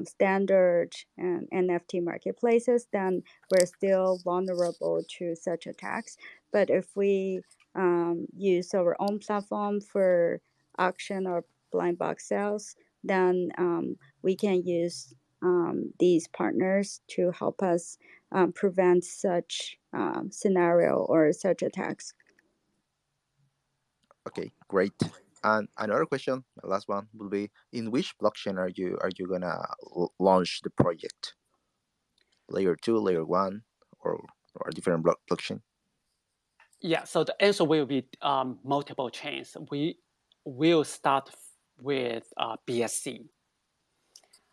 standard NFT marketplaces, then we're still vulnerable to such attacks. But if we use our own platform for auction or blind box sales, then we can use these partners to help us prevent such scenario or such attacks. Okay, great. And another question, the last one, will be: in which blockchain are you gonna launch the project? Layer 2, layer 1, or a different blockchain? Yeah. So the answer will be multiple chains. We will start with BSC,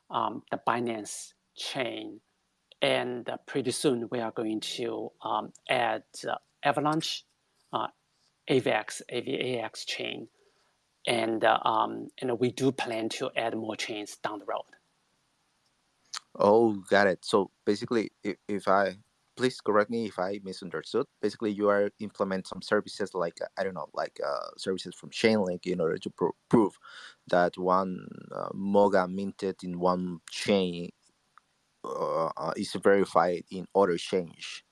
the Binance chain, and pretty soon we are going to add Avalanche, AVAX chain, and we do plan to add more chains down the road. Oh, got it. So basically, if I please correct me if I misunderstood. Basically, you are implement some services like I don't know, like services from Chainlink in order to prove that one Moga minted in one chain is verified in other change.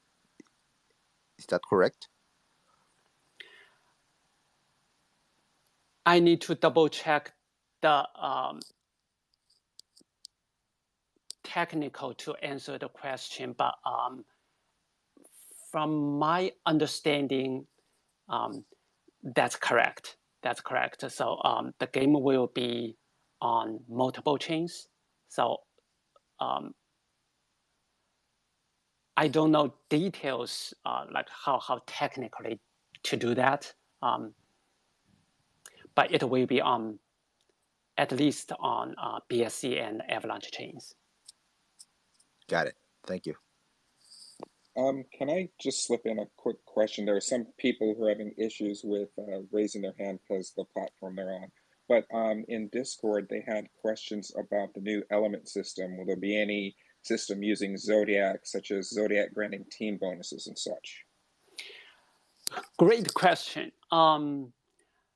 Is that correct? I need to double check the technical to answer the question, but from my understanding, that's correct. That's correct. So the game will be on multiple chains. So I don't know details like how technically to do that, but it will be on at least on BSC and Avalanche chains. Got it. Thank you. Can I just slip in a quick question? There are some people who are having issues with raising their hand because the platform they're on. But in Discord, they had questions about the new element system. Will there be any system using Zodiac, such as Zodiac granting team bonuses and such? Great question.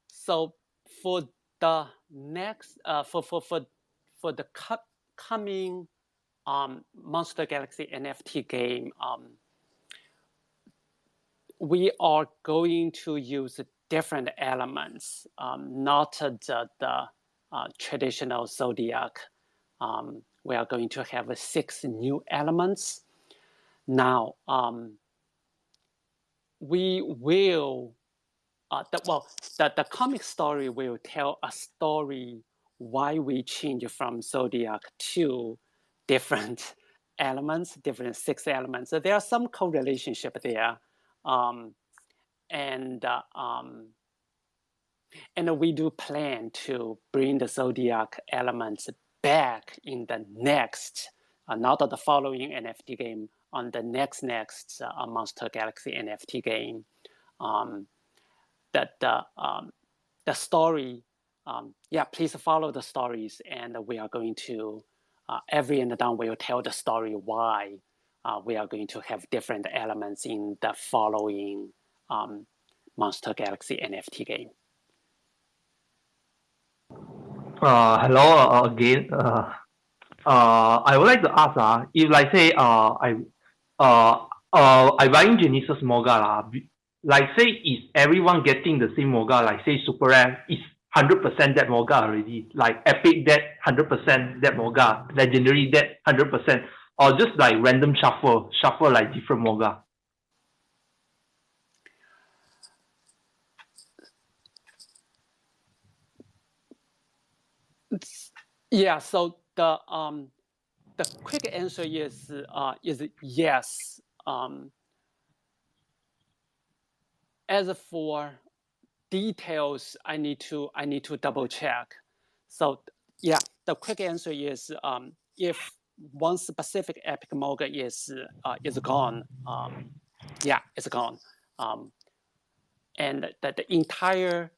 So for the next for the coming Monster Galaxy NFT game, we are going to use different elements, not the traditional Zodiac. We are going to have 6 new elements. Now, we will, the comic story will tell a story why we change from Zodiac to different elements, different 6 elements. So there are some correlationship there. And we do plan to bring the Zodiac elements back in the next, not the following NFT game, on the next Monster Galaxy NFT game. That the story, please follow the stories, and we are going to every and down will tell the story why we are going to have different elements in the following Monster Galaxy NFT game. Hello again. I would like to ask, if like say I buying Genesis Moga like say is everyone getting the same Moga, like say Super App is 100% that Moga already, like Epic that 100% that Moga, Legendary that 100%, or just like random shuffle like different Moga? Yeah, so the quick answer is yes. As for details, I need to double check. So yeah, the quick answer is if one specific epic Moga is gone, yeah, it's gone, and the entire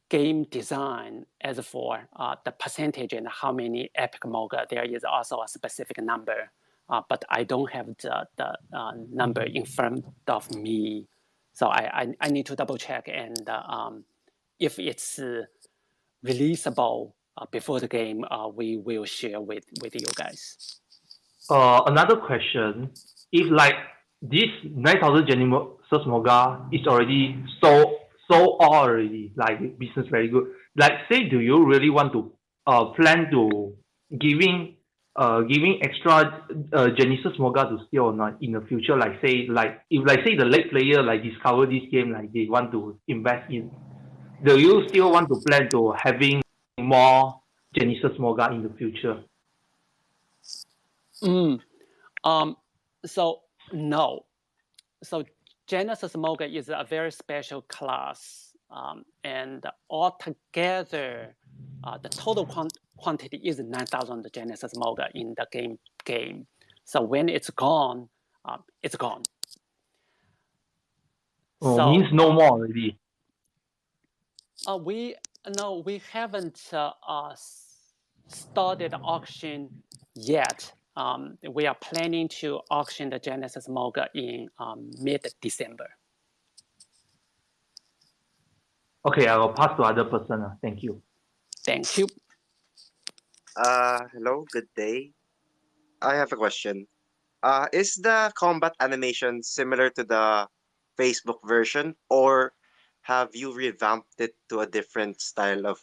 game design as for the percentage and how many epic Moga, there is also a specific number, but I don't have the number in front of me. So I need to double check, and if it's releasable before the game, we will share with you guys. Another question: if like this 9,000 Genesis Moga is already so already, like business very good. Like say, do you really want to plan to giving extra Genesis Moga to steal or not in the future? Like say, like if like say the late player like discover this game, like they want to invest in, do you still want to plan to having more Genesis Moga in the future? So no. So Genesis Moga is a very special class, and altogether, the total quantity is 9,000 Genesis Moga in the game. So when it's gone, it's gone. Oh, so, means no more already. We haven't started auction yet. We are planning to auction the Genesis Moga in mid-December. Okay, I will pass to other person. Thank you. Thank you. Hello, good day. I have a question. Is the combat animation similar to the Facebook version, or have you revamped it to a different style of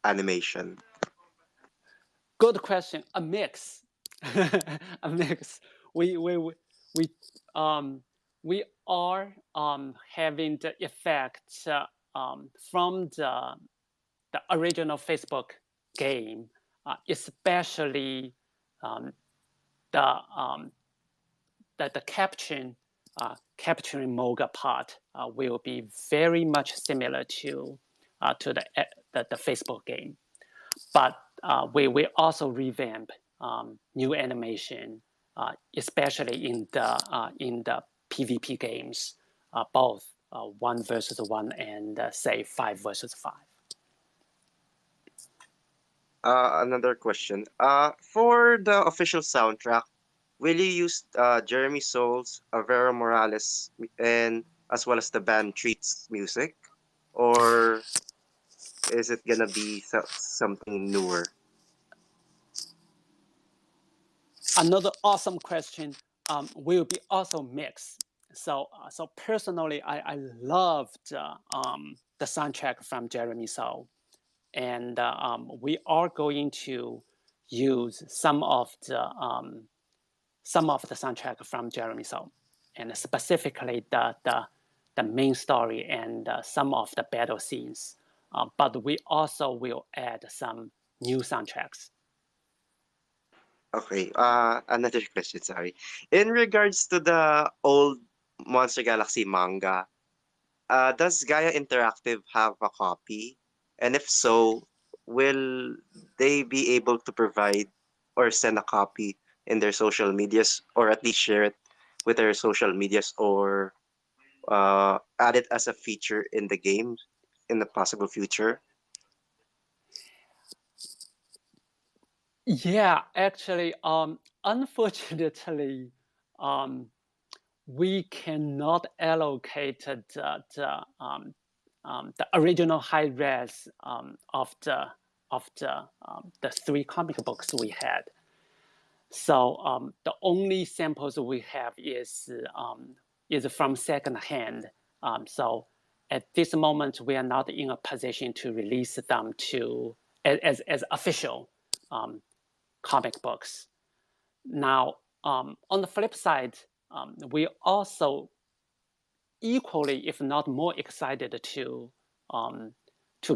animation? Good question. A mix. A mix. We are having the effect from the original Facebook game, especially the capturing Moga part will be very much similar to the Facebook game, but we also revamp new animation, especially in the PvP games, both 1 versus 1 and say 5 versus 5. Another question. For the official soundtrack, will you use Jeremy Soule's Vera Morales and as well as the band Treats music, or is it gonna be something newer? Another awesome question. Will be also mixed. So personally, I loved the soundtrack from Jeremy Soule, and we are going to use some of the soundtrack from Jeremy Soule, and specifically the main story and some of the battle scenes. But we also will add some new soundtracks. Okay, another question, sorry. In regards to the old Monster Galaxy manga, does Gaia Interactive have a copy? And if so, will they be able to provide or send a copy in their social medias, or at least share it with their social medias, or add it as a feature in the game in the possible future? Yeah, actually, unfortunately, we cannot allocate the original high res of the 3 comic books we had. So the only samples we have is from secondhand. So at this moment, we are not in a position to release them as official comic books. Now, on the flip side, we also equally, if not more, excited to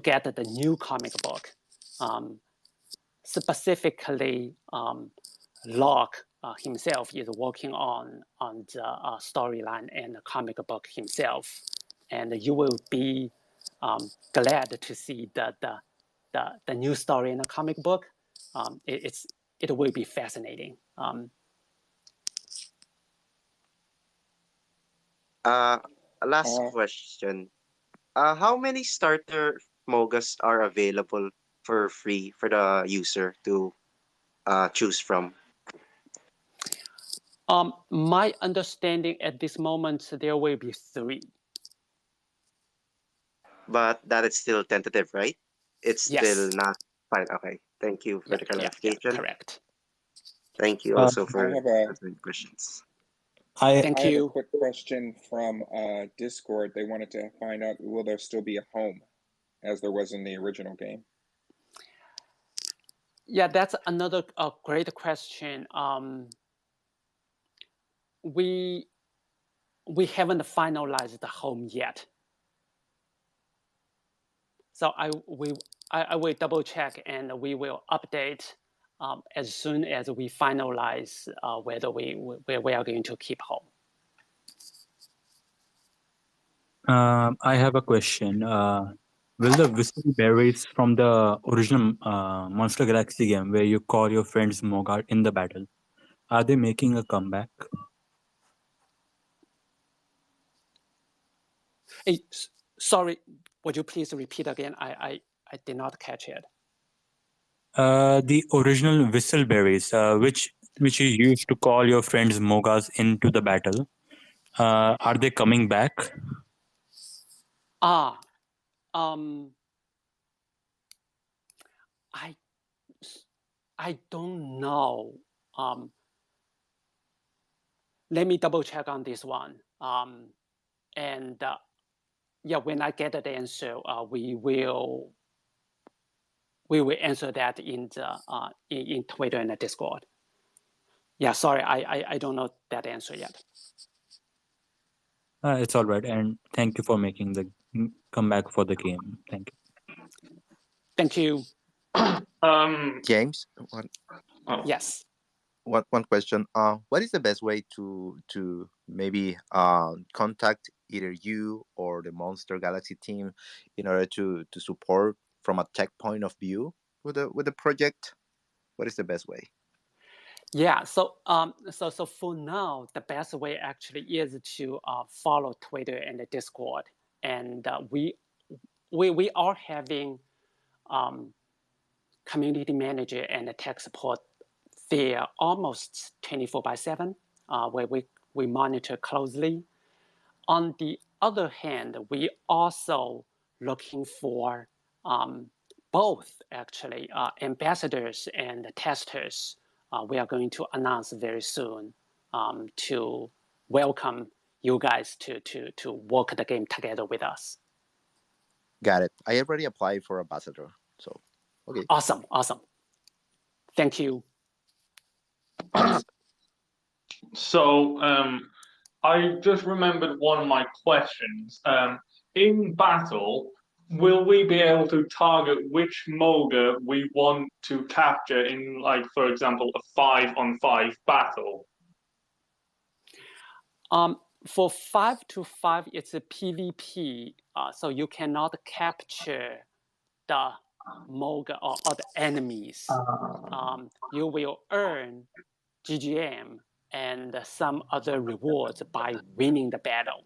get the new comic book. Specifically, Locke himself is working on the storyline and the comic book himself, and you will be glad to see the new story in the comic book. It will be fascinating. Last question. How many starter Mogas are available for free for the user to choose from? My understanding at this moment, there will be 3. But that is still tentative, right? It's Yes. still not fine. Okay. Thank you for the clarification. Correct. Thank you also I for have a answering questions. Thank I have you. a quick question from Discord. They wanted to find out, will there still be a home as there was in the original game? Yeah, that's another great question. We haven't finalized the home yet. So I will double check and we will update as soon as we finalize whether we are going to keep home. I have a question. Will the whistle berries from the original Monster Galaxy game, where you call your friends Moga in the battle, are they making a comeback? Hey, sorry, would you please repeat again? I did not catch it. The original whistle berries, which you used to call your friends Mogas into the battle, are they coming back? I don't know. Let me double check on this one. And yeah, when I get the answer, we will answer that in the in Twitter and the Discord. Yeah, sorry, I don't know that answer yet. It's all right, and thank you for making the comeback for the game. Thank you. Thank you. James, Yes. One question. What is the best way to maybe contact either you or the Monster Galaxy team in order to support from a tech point of view with the project? What is the best way? Yeah, so so for now, the best way actually is to follow Twitter and the Discord, and we are having community manager and the tech support there almost 24/7, where we monitor closely. On the other hand, we also looking for both actually ambassadors and testers. We are going to announce very soon to welcome you guys to work the game together with us. Got it. I already applied for ambassador, so okay. Awesome. Thank you. So I just remembered one of my questions. In battle, will we be able to target which Moga we want to capture in, like, for example, a 5-on-5 battle? For 5-5, it's a PvP, so you cannot capture the Moga or the enemies. You will earn GGM and some other rewards by winning the battle.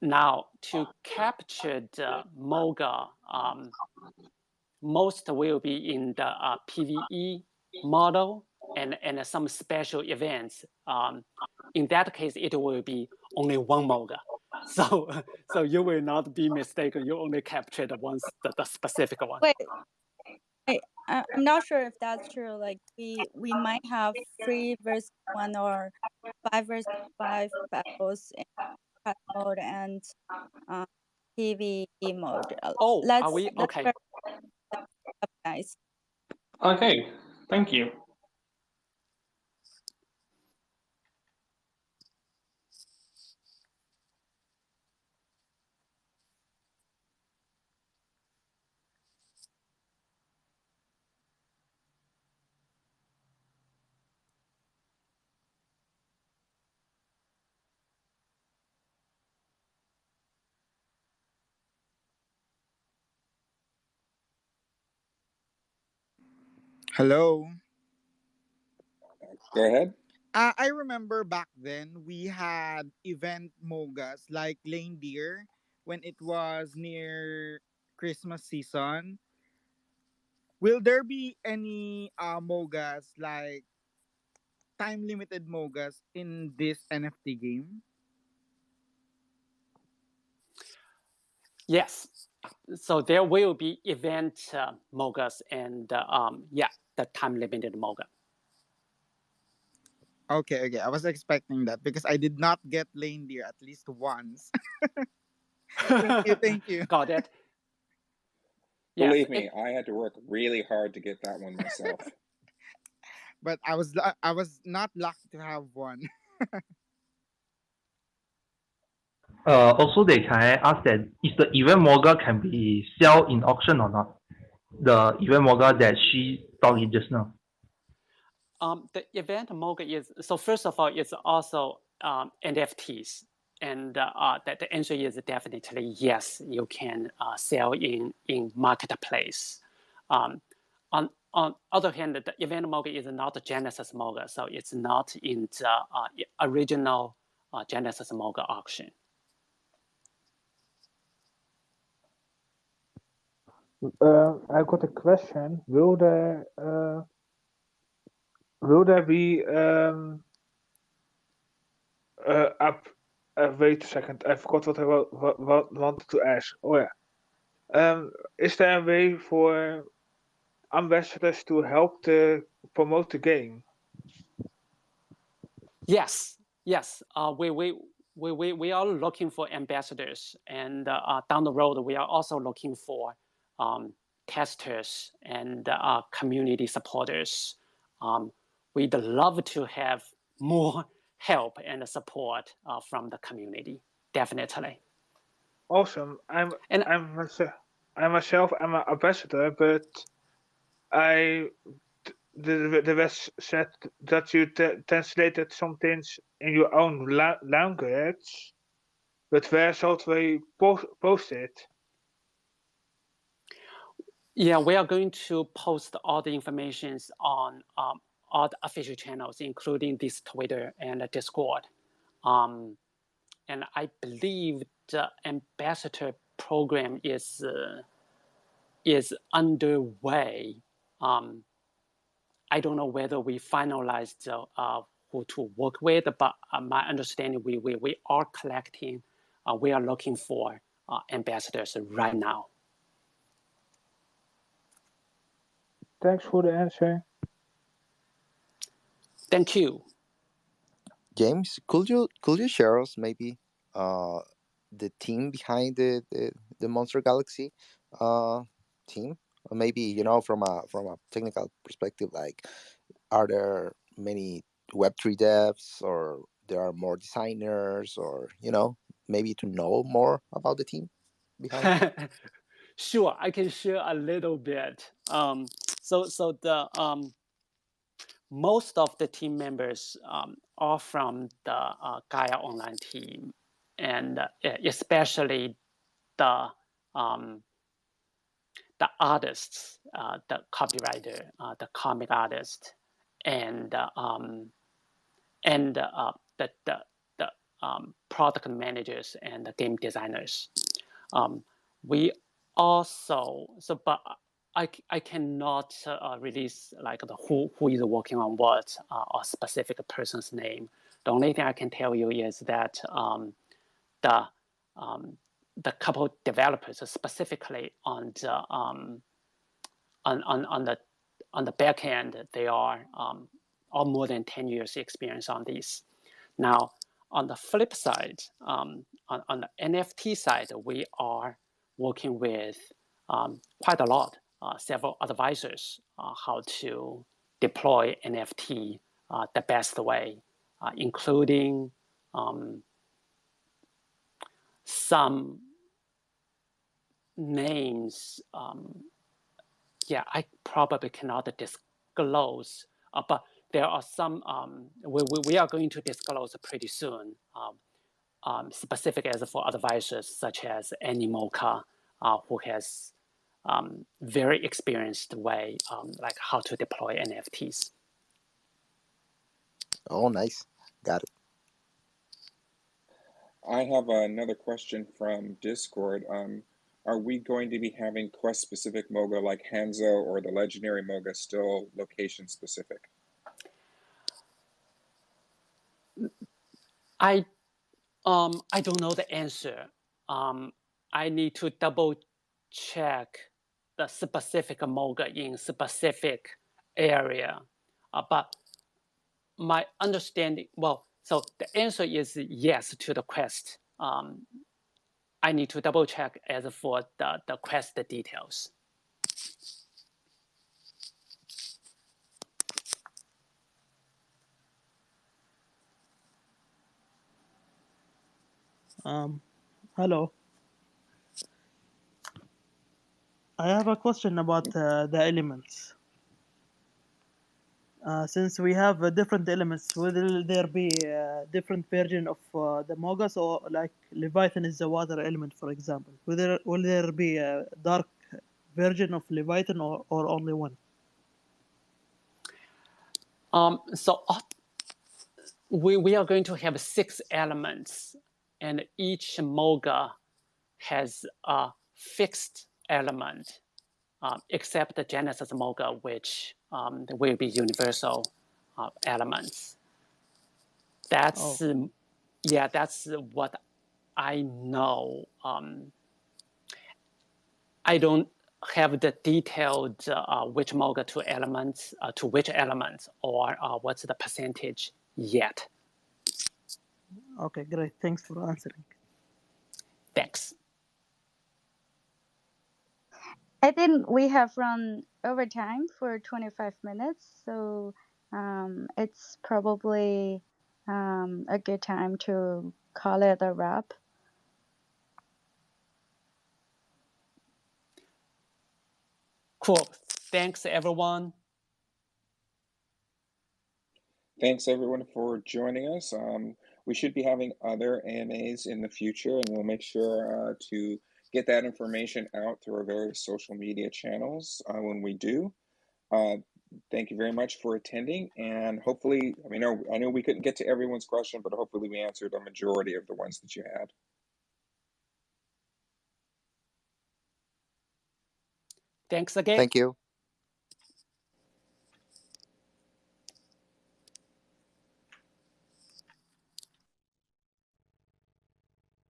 Now, to capture the Moga, most will be in the PvE model and some special events. In that case, it will be only one Moga. So you will not be mistaken. You only captured the specific one. Wait, I'm not sure if that's true. Like we might have 3-versus-1 or 5-versus-5 battles in pet mode and PvE mode. Are we okay? Guys. Okay, thank you. Hello. Go ahead. I remember back then we had event Mogas like Lane Deer when it was near Christmas season. Will there be any Mogas like time limited Mogas in this NFT game? Yes. So there will be event Mogas and the time limited Moga. Okay. I was expecting that because I did not get Lane Deer at least once. Thank you. Got it. Yes. Believe me, I had to work really hard to get that one myself. But I was not lucky to have one. Also, can I ask that is the event Moga can be sell in auction or not? The event Moga that she talked just now. The event Moga is, so first of all, it's also NFTs. And the answer is definitely yes, you can sell in marketplace. On other hand, the event Moga is not a Genesis Moga, so it's not in the original Genesis Moga auction. I've got a question. Will there be wait a second. I forgot what I wanted to ask. Oh yeah. Is there a way for ambassadors to help to promote the game? Yes. We are looking for ambassadors, and down the road we are also looking for testers and community supporters. We'd love to have more help and support from the community. Definitely. Awesome. I'm myself I'm an ambassador, but the rest said that you translated some things in your own language, but where should we post it? Yeah, we are going to post all the information on all the official channels, including this Twitter and Discord. And I believe the ambassador program is underway. I don't know whether we finalized who to work with, but my understanding, we are collecting, we are looking for ambassadors right now. Thanks for the answer. Thank you. James, could you share us maybe the team behind the Monster Galaxy team? Or maybe from a technical perspective, like are there many Web3 devs, or there are more designers, or maybe to know more about the team behind? Sure, I can share a little bit. So the most of the team members are from the Gaia Online team, and especially the artists, the copywriter, the comic artist, and the product managers and the game designers. We also, but I cannot release like who is working on what, or specific person's name. The only thing I can tell you is that the couple developers, specifically on the back end, they are all more than 10 years experience on this. Now, on the flip side, on the NFT side, we are working with quite a lot, several advisors, how to deploy NFT the best way, including some names. I probably cannot disclose, but there are some we are going to disclose pretty soon, specific as for advisors such as Animoca, who has very experienced way, like how to deploy NFTs. Oh, nice. Got it. I have another question from Discord. Are we going to be having quest-specific Moga like Hanzo or the legendary Moga still location-specific? I don't know the answer. I need to double check the specific Moga in specific area. But my understanding, well, so the answer is yes to the quest. I need to double check as for the quest details. Hello. I have a question about the elements. Since we have different elements, will there be a different version of the Mogas, or like Leviathan is the water element, for example? Will there be a dark version of Leviathan, or only one? So we are going to have 6 elements, and each Moga has a fixed element, except the Genesis Moga, which will be universal elements. That's yeah, that's what I know. I don't have the detailed which Moga to elements to which elements, or what's the percentage yet. Okay, great. Thanks for answering. Thanks. I think we have run over time for 25 minutes, so it's probably a good time to call it a wrap. Cool. Thanks, everyone. Thanks, everyone, for joining us. We should be having other AMAs in the future, and we'll make sure to get that information out through our various social media channels when we do. Thank you very much for attending, and hopefully, I know we couldn't get to everyone's question, but hopefully we answered a majority of the ones that you had. Thanks again. Thank you.